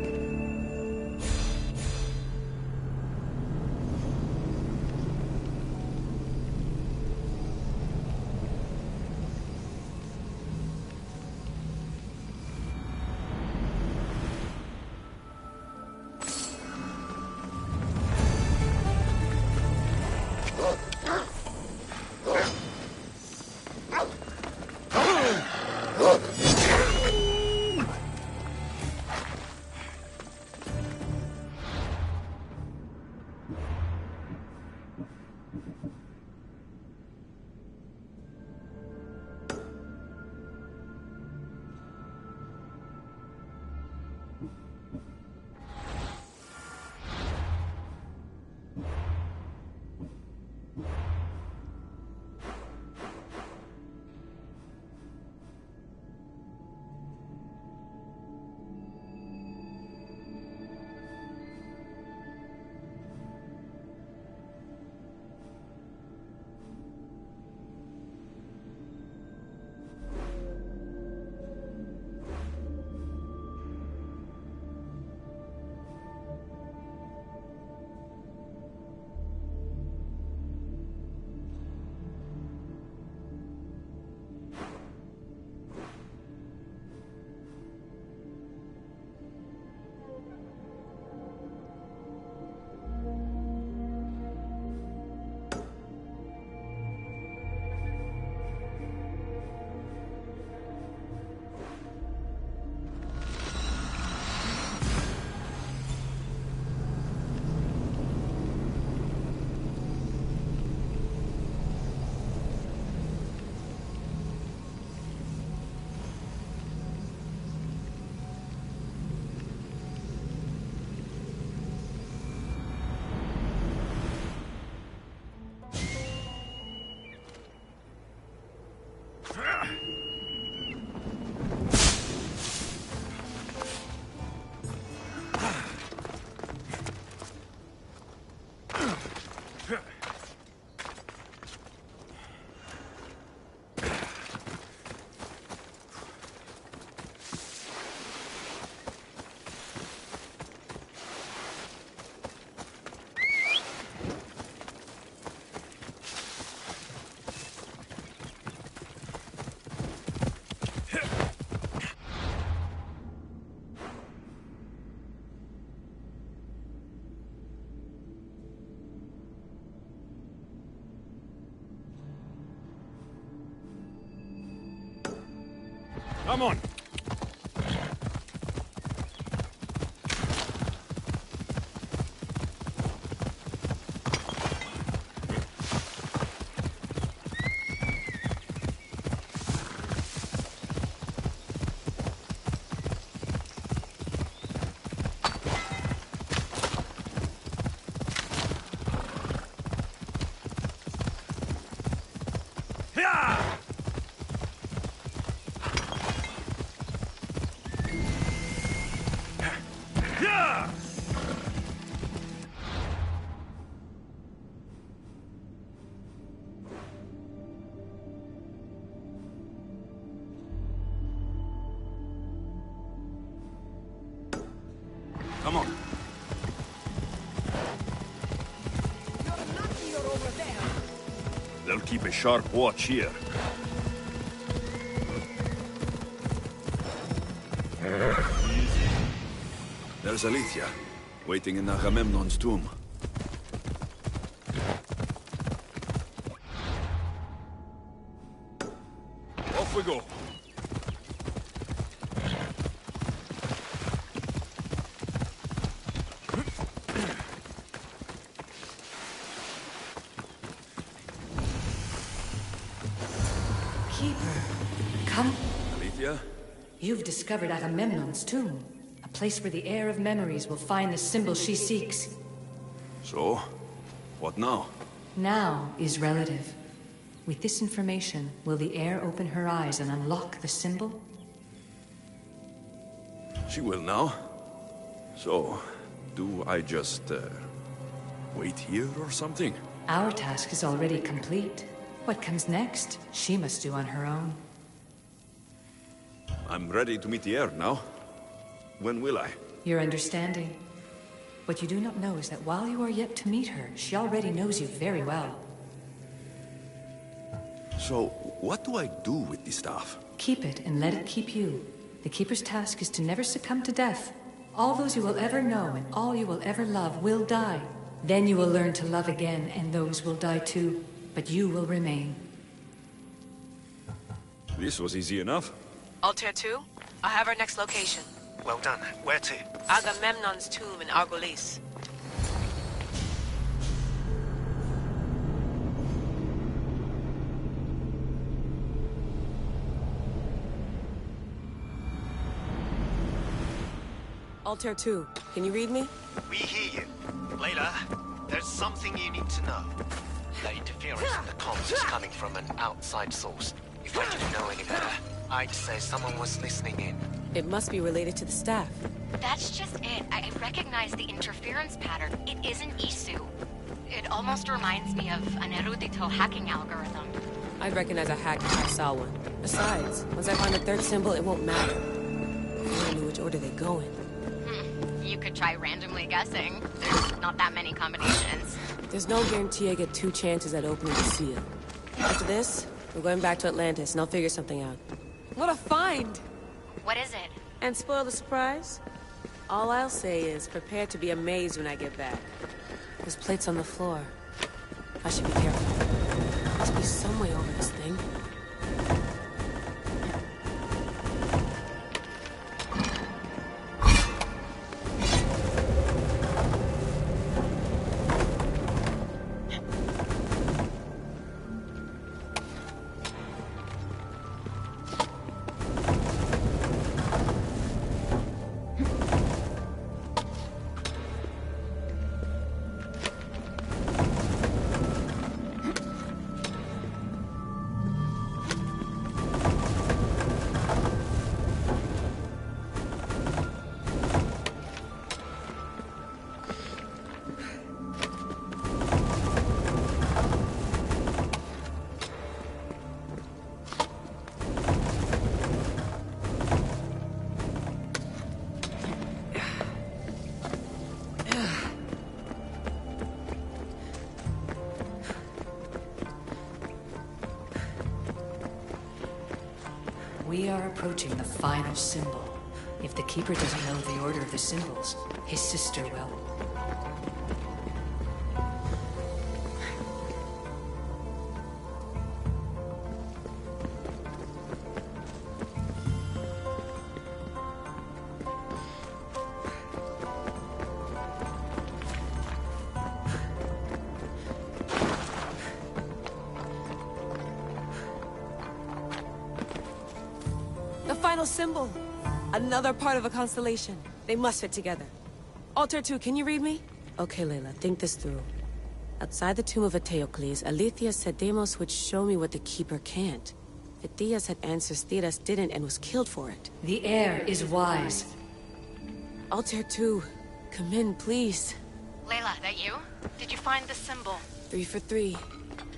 Come on. Come on. They'll keep a sharp watch here. There's Alethea, waiting in Agamemnon's tomb. Off we go. Come. Alethea? You've discovered Agamemnon's tomb, a place where the heir of memories will find the symbol she seeks. So, what now? Now is relative. With this information, will the heir open her eyes and unlock the symbol? She will now. So, do I just, wait here or something? Our task is already complete. What comes next, she must do on her own. I'm ready to meet the heir now. When will I? Your understanding. What you do not know is that while you are yet to meet her, she already knows you very well. So, what do I do with the staff? Keep it and let it keep you. The Keeper's task is to never succumb to death. All those you will ever know and all you will ever love will die. Then you will learn to love again, and those will die too. But you will remain. This was easy enough. Altair 2, I have our next location. Well done. Where to? Agamemnon's tomb in Argolis. Altair 2, can you read me? We hear you. Layla, there's something you need to know. The interference in the comms is coming from an outside source. If I didn't know any better, I'd say someone was listening in. It must be related to the staff. That's just it. I recognize the interference pattern. It isn't Isu. It almost reminds me of an erudito hacking algorithm. I'd recognize a hack if I saw one. Besides, once I find the third symbol, it won't matter. I don't know which order they go in. You could try randomly guessing. There's not that many combinations. There's no guarantee I get 2 chances at opening the seal. After this, we're going back to Atlantis, and I'll figure something out. What a find! What is it? And spoil the surprise? All I'll say is, prepare to be amazed when I get back. There's plates on the floor. I should be careful. There must be some way over this thing. We are approaching the final symbol. If the Keeper doesn't know the order of the symbols, his sister will. final symbol. Another part of a constellation. They must fit together. Alter 2, can you read me? Okay, Layla, think this through. Outside the tomb of Eteocles, Alethea said Deimos would show me what the Keeper can't. Phidias had answers Theras didn't and was killed for it. The air is wise. Altair 2, come in, please. Layla, that you? Did you find the symbol? 3 for 3.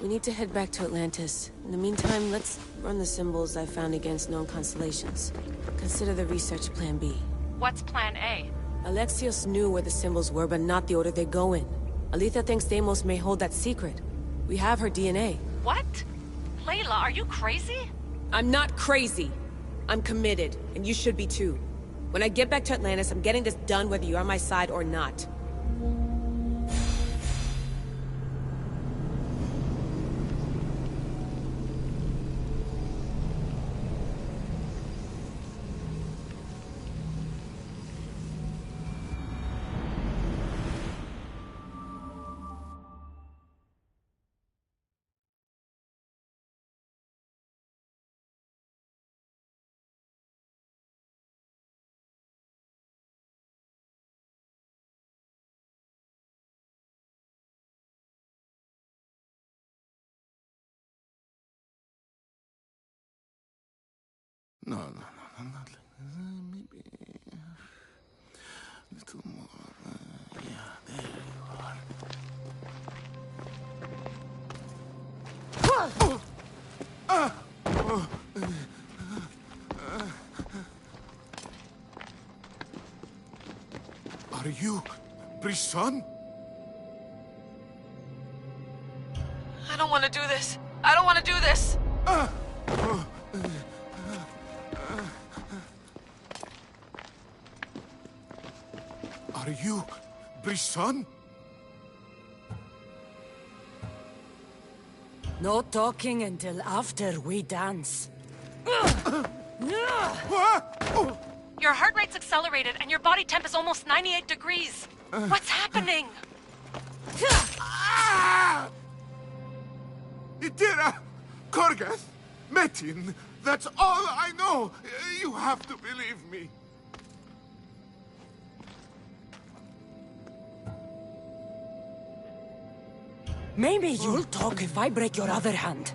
We need to head back to Atlantis. In the meantime, let's run the symbols I found against known constellations. Consider the research plan B. What's plan A? Alexios knew where the symbols were, but not the order they go in. Alethea thinks Deimos may hold that secret. We have her DNA. What? Layla, are you crazy? I'm not crazy. I'm committed, and you should be too. When I get back to Atlantis, I'm getting this done whether you're on my side or not. No, not maybe a little more. Yeah, there you are. Are you Brisson? I don't want to do this. I don't want to do this. Are you Brisson? No talking until after we dance. Your heart rate's accelerated and your body temp is almost 98 degrees. What's happening? Idira! Korgath! Metin! That's all I know! You have to believe me. Maybe you'll talk if I break your other hand.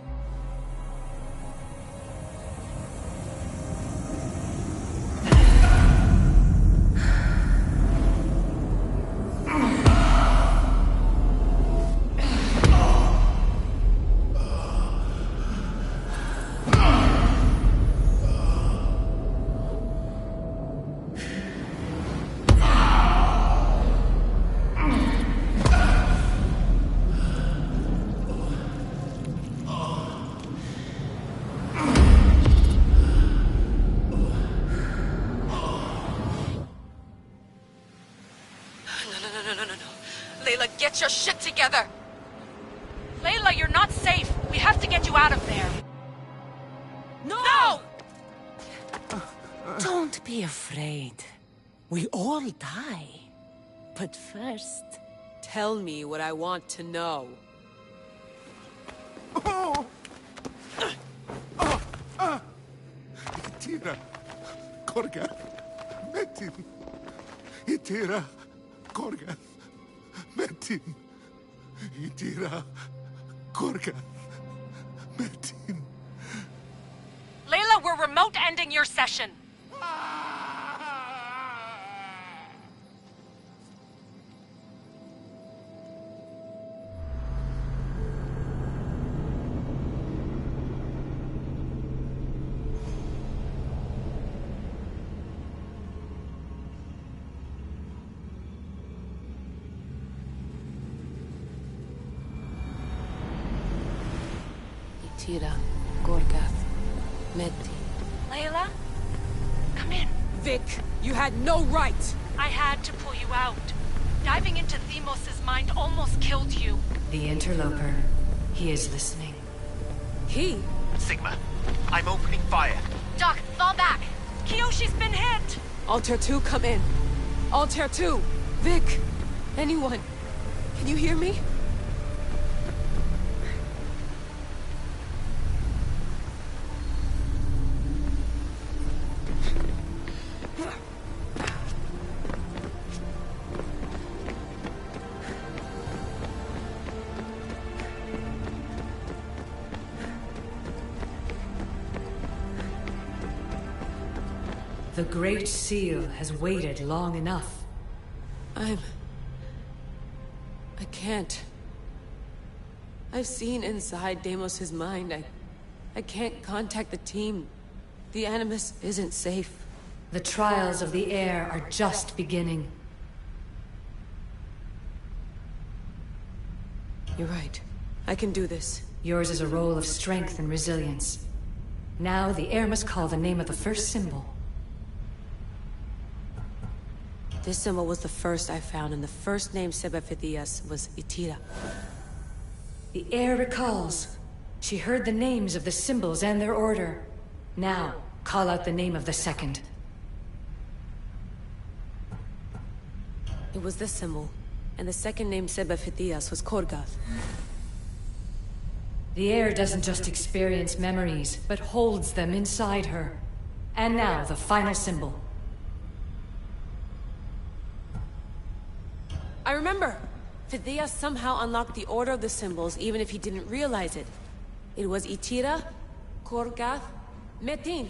Get your shit together! Layla, you're not safe. We have to get you out of there. No! Don't be afraid. We all die. But first... Tell me what I want to know. Idira! Korgath! Metin! Idira! Korgath! Metin! Idira! Korgath! Metin! Layla, we're remote ending your session. Tira, Gorgath, Metin. Layla? Come in. Vic, you had no right! I had to pull you out. Diving into Deimos' mind almost killed you. The interloper. He is listening. He? Sigma, I'm opening fire. Doc, fall back. Kiyoshi's been hit! Altair 2, come in. Altair 2! Vic! Anyone? Can you hear me? The Great Seal has waited long enough. I can't. I've seen inside Deimos' mind. I can't contact the team. The Animus isn't safe. The trials of the air are just beginning. You're right. I can do this. Yours is a role of strength and resilience. Now the air must call the name of the first symbol. This symbol was the first I found, and the first name Sebefithias was Itira. The air recalls. She heard the names of the symbols and their order. Now, call out the name of the second. It was this symbol, and the second name Sebefithias was Korgath. The air doesn't just experience memories, but holds them inside her. And now, the final symbol. I remember! Phidias somehow unlocked the order of the symbols, even if he didn't realize it. It was Itira, Korgath, Metin.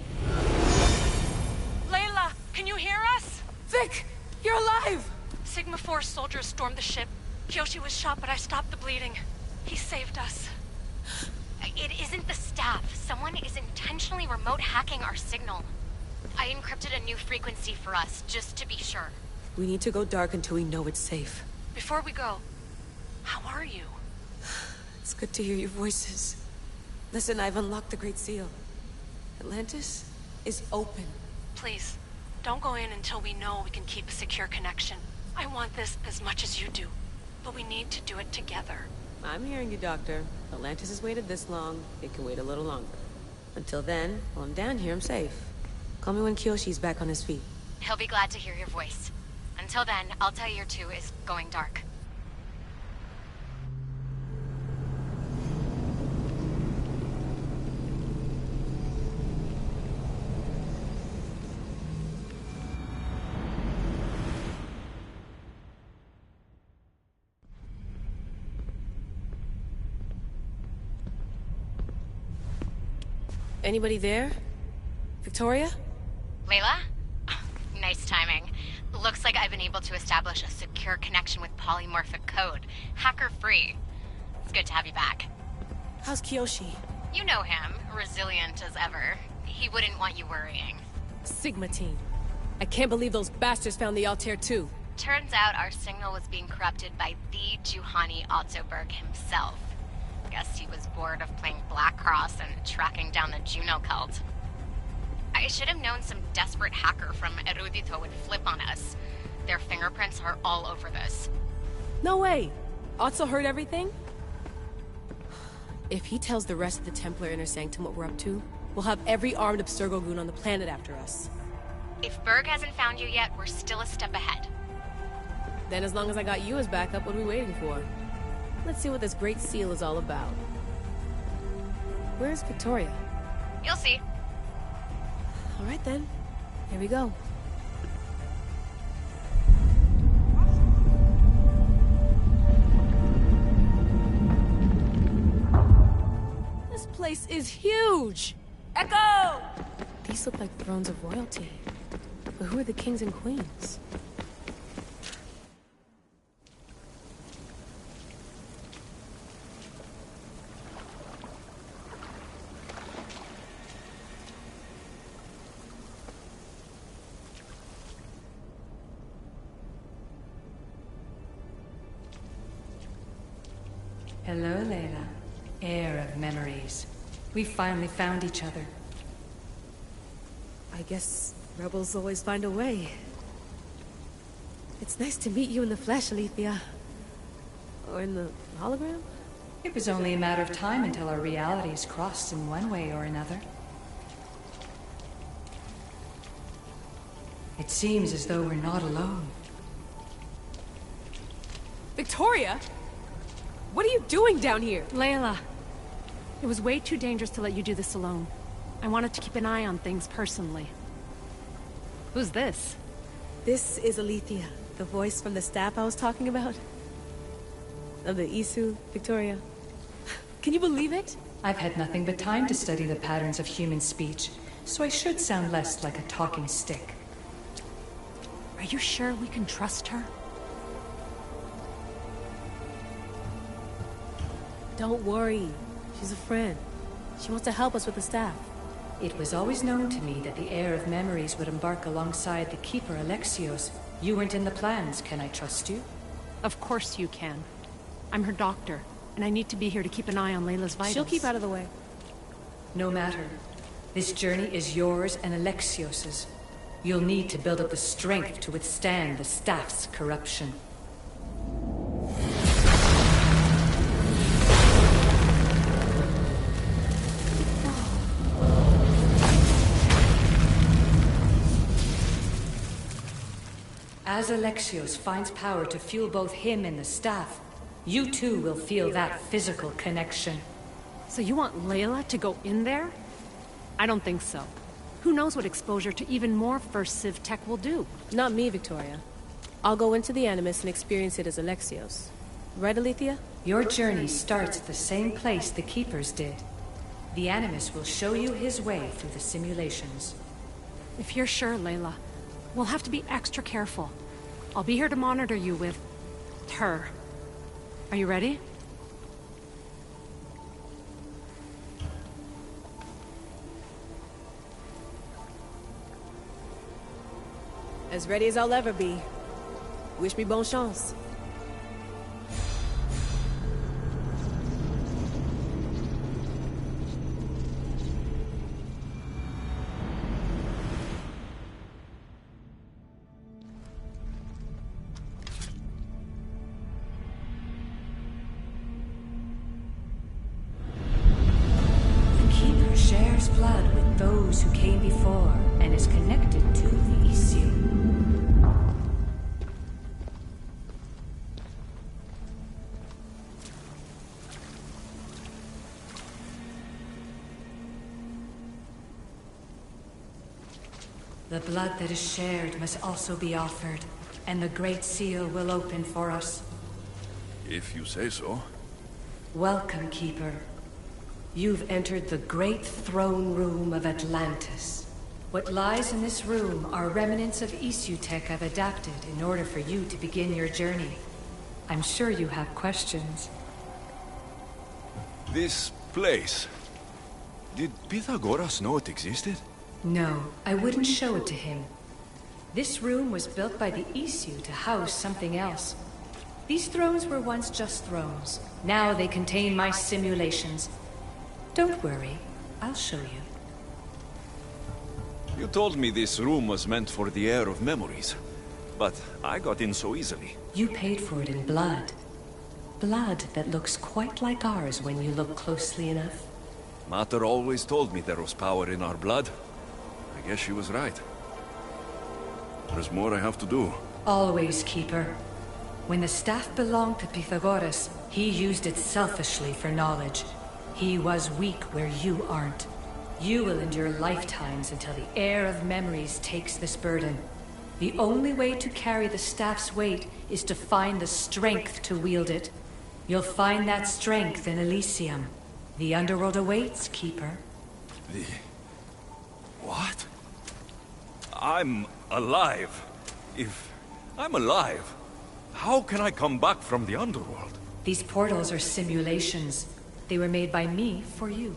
Layla, can you hear us? Vic! You're alive! Sigma 4 soldiers stormed the ship. Kyoshi was shot, but I stopped the bleeding. He saved us. It isn't the staff. Someone is intentionally remote hacking our signal. I encrypted a new frequency for us, just to be sure. We need to go dark until we know it's safe. Before we go, how are you? It's good to hear your voices. Listen, I've unlocked the Great Seal. Atlantis is open. Please, don't go in until we know we can keep a secure connection. I want this as much as you do, but we need to do it together. I'm hearing you, Doctor. Atlantis has waited this long. It can wait a little longer. Until then, while I'm down here, I'm safe. Call me when Kyoshi's back on his feet. He'll be glad to hear your voice. Until then, I'll tell your 2 is going dark. Anybody there? Victoria? Layla? Nice timing. Looks like I've been able to establish a secure connection with polymorphic code. Hacker-free. It's good to have you back. How's Kyoshi? You know him. Resilient as ever. He wouldn't want you worrying. Sigma team. I can't believe those bastards found the Altair too. Turns out our signal was being corrupted by the Juhani Otzoberg himself. Guess he was bored of playing Black Cross and tracking down the Juno cult. I should have known some desperate hacker from Erudito would flip on us. Their fingerprints are all over this. No way! Otso heard everything? If he tells the rest of the Templar Inner Sanctum what we're up to, we'll have every armed Abstergo goon on the planet after us. If Berg hasn't found you yet, we're still a step ahead. Then as long as I got you as backup, what are we waiting for? Let's see what this Great Seal is all about. Where's Victoria? You'll see. All right then. Here we go. This place is huge! Echo! These look like thrones of royalty. But who are the kings and queens? Hello, Layla. Heir of memories. We finally found each other. I guess rebels always find a way. It's nice to meet you in the flesh, Alethea. Or in the hologram? It was only a matter of time until our realities crossed in one way or another. It seems as though we're not alone. Victoria? What are you doing down here? Layla, it was way too dangerous to let you do this alone. I wanted to keep an eye on things personally. Who's this? This is Alethea, the voice from the staff I was talking about. Of the Isu, Victoria. Can you believe it? I've had nothing but time to study the patterns of human speech, so I should sound less like a talking stick. Are you sure we can trust her? Don't worry. She's a friend. She wants to help us with the staff. It was always known to me that the heir of memories would embark alongside the Keeper Alexios. You weren't in the plans. Can I trust you? Of course you can. I'm her doctor, and I need to be here to keep an eye on Layla's vitals. She'll keep out of the way. No matter. This journey is yours and Alexios's. You'll need to build up the strength to withstand the staff's corruption. As Alexios finds power to fuel both him and the staff, you too will feel that physical connection. So you want Layla to go in there? I don't think so. Who knows what exposure to even more First Civ tech will do? Not me, Victoria. I'll go into the Animus and experience it as Alexios. Right, Alethea? Your journey starts at the same place the Keepers did. The Animus will show you his way through the simulations. If you're sure, Layla, we'll have to be extra careful. I'll be here to monitor you with her. Are you ready? As ready as I'll ever be. Wish me bonne chance. The Keeper shares blood with those who came before and is connected to the Issue. The blood that is shared must also be offered, and the Great Seal will open for us. If you say so. Welcome, Keeper. You've entered the great throne room of Atlantis. What lies in this room are remnants of Issue tech I've adapted in order for you to begin your journey. I'm sure you have questions. This place... Did Pythagoras know it existed? No, I wouldn't show it to him. This room was built by the Issue to house something else. These thrones were once just thrones. Now they contain my simulations. Don't worry, I'll show you. You told me this room was meant for the heir of memories. But I got in so easily. You paid for it in blood. Blood that looks quite like ours when you look closely enough. Mater always told me there was power in our blood. I guess she was right. There's more I have to do. Always, Keeper. When the staff belonged to Pythagoras, he used it selfishly for knowledge. He was weak where you aren't. You will endure lifetimes until the heir of memories takes this burden. The only way to carry the staff's weight is to find the strength to wield it. You'll find that strength in Elysium. The underworld awaits, Keeper. The... what? I'm alive. If I'm alive, how can I come back from the underworld? These portals are simulations. They were made by me for you.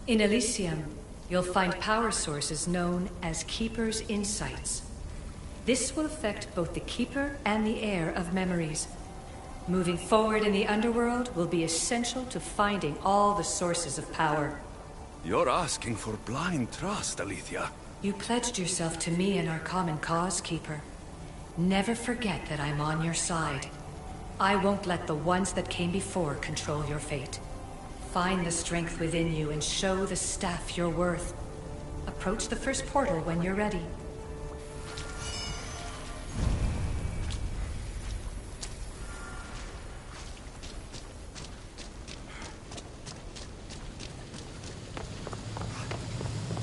In Elysium, you'll find power sources known as Keeper's Insights. This will affect both the Keeper and the heir of memories. Moving forward in the underworld will be essential to finding all the sources of power. You're asking for blind trust, Alethea. You pledged yourself to me and our common cause, Keeper. Never forget that I'm on your side. I won't let the ones that came before control your fate. Find the strength within you and show the staff your worth. Approach the first portal when you're ready.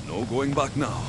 No going back now.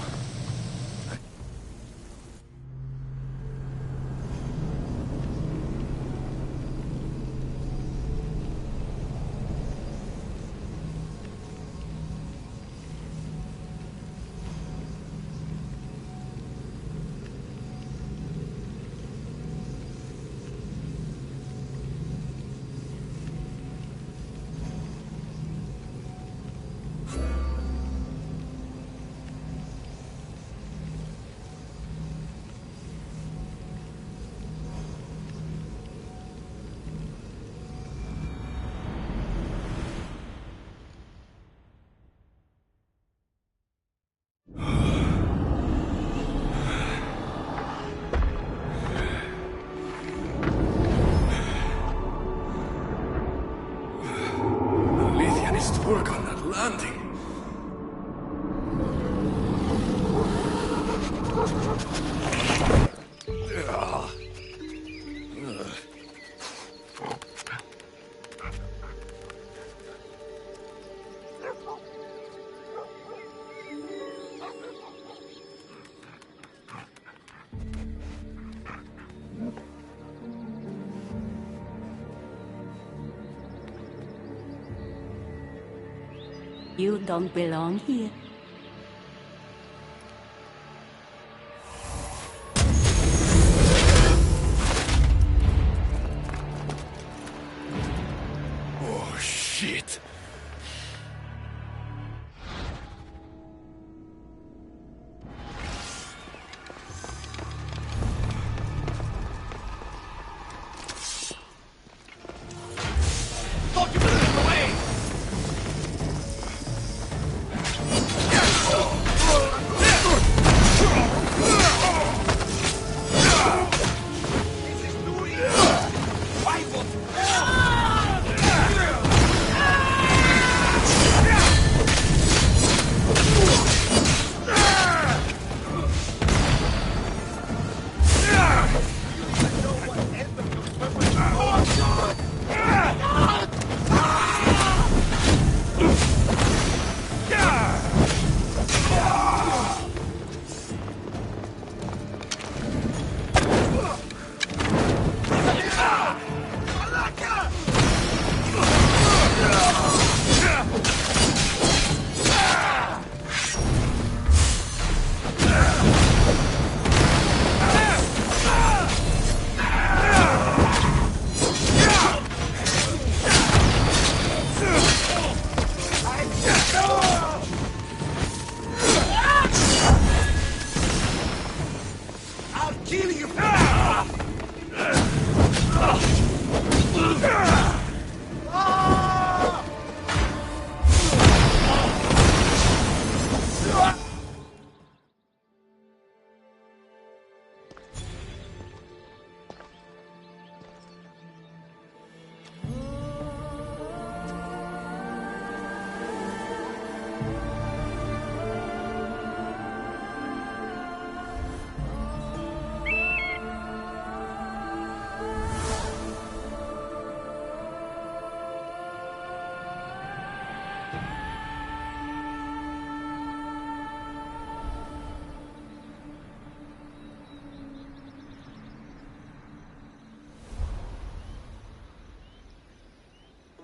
You don't belong here. Oh, shit.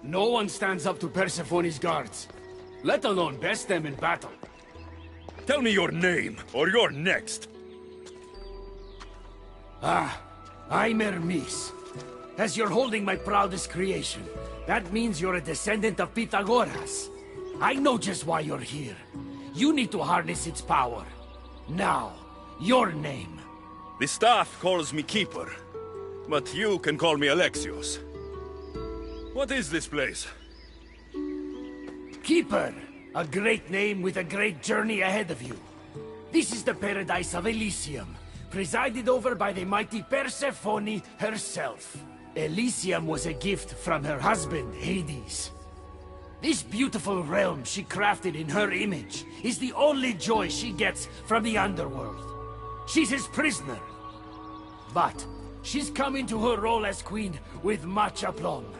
No one stands up to Persephone's guards, let alone best them in battle. Tell me your name, or you're next. I'm Hermes. As you're holding my proudest creation, that means you're a descendant of Pythagoras. I know just why you're here. You need to harness its power. Now, your name. The staff calls me Keeper, but you can call me Alexios. What is this place? Keeper, a great name with a great journey ahead of you. This is the paradise of Elysium, presided over by the mighty Persephone herself. Elysium was a gift from her husband, Hades. This beautiful realm she crafted in her image is the only joy she gets from the underworld. She's his prisoner. But she's come into her role as queen with much aplomb.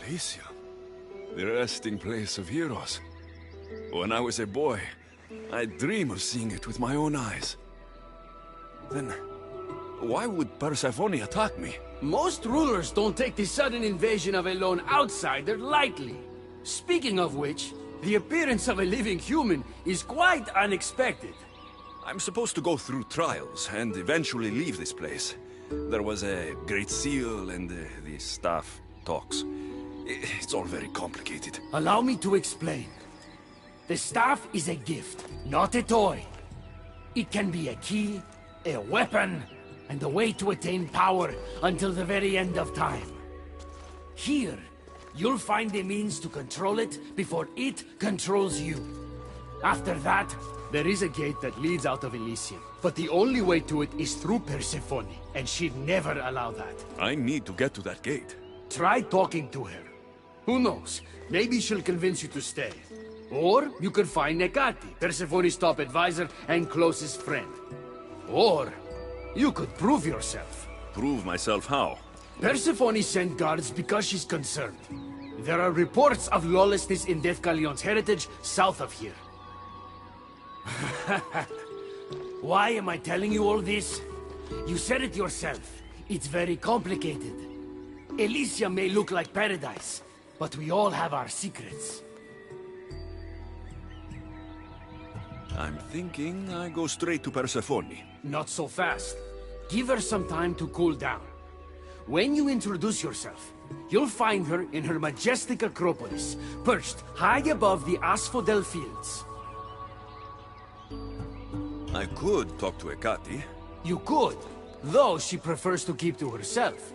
Elysium? The resting place of heroes. When I was a boy, I'd dream of seeing it with my own eyes. Then, why would Persephone attack me? Most rulers don't take the sudden invasion of a lone outsider lightly. Speaking of which, the appearance of a living human is quite unexpected. I'm supposed to go through trials and eventually leave this place. There was a great seal and the staff talks. It's all very complicated. Allow me to explain. The staff is a gift, not a toy. It can be a key, a weapon, and a way to attain power until the very end of time. Here, you'll find the means to control it before it controls you. After that, there is a gate that leads out of Elysium. But the only way to it is through Persephone, and she'd never allow that. I need to get to that gate. Try talking to her. Who knows? Maybe she'll convince you to stay. Or you could find Nekati, Persephone's top advisor and closest friend. Or, you could prove yourself. Prove myself how? Persephone sent guards because she's concerned. There are reports of lawlessness in Deathgalion's heritage south of here. Why am I telling you all this? You said it yourself. It's very complicated. Elysium may look like paradise, but we all have our secrets. I'm thinking I go straight to Persephone. Not so fast. Give her some time to cool down. When you introduce yourself, you'll find her in her majestic Acropolis, perched high above the asphodel fields. I could talk to Hecate. You could, though she prefers to keep to herself.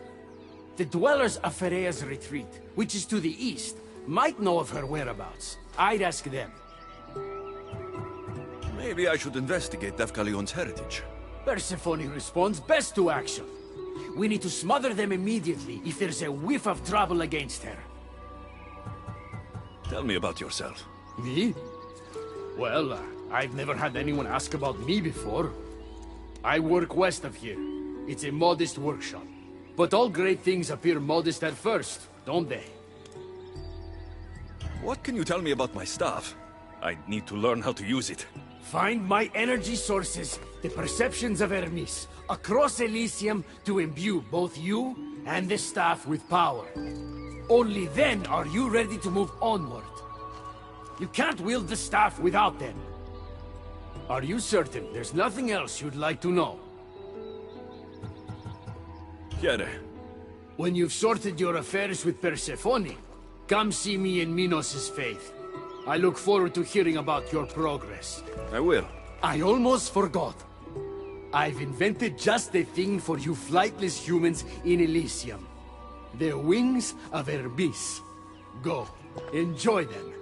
The dwellers of Pherea's retreat, which is to the east, might know of her whereabouts. I'd ask them. Maybe I should investigate Deathgalion's heritage. Persephone responds best to action. We need to smother them immediately if there's a whiff of trouble against her. Tell me about yourself. Me? Well, I've never had anyone ask about me before. I work west of here. It's a modest workshop. But all great things appear modest at first, don't they? What can you tell me about my staff? I need to learn how to use it. Find my energy sources, the perceptions of Hermes, across Elysium to imbue both you and the staff with power. Only then are you ready to move onward. You can't wield the staff without them. Are you certain there's nothing else you'd like to know? Chiede. When you've sorted your affairs with Persephone, come see me in Minos' faith. I look forward to hearing about your progress. I will. I almost forgot. I've invented just the thing for you flightless humans in Elysium. The wings of Hermes. Go. Enjoy them.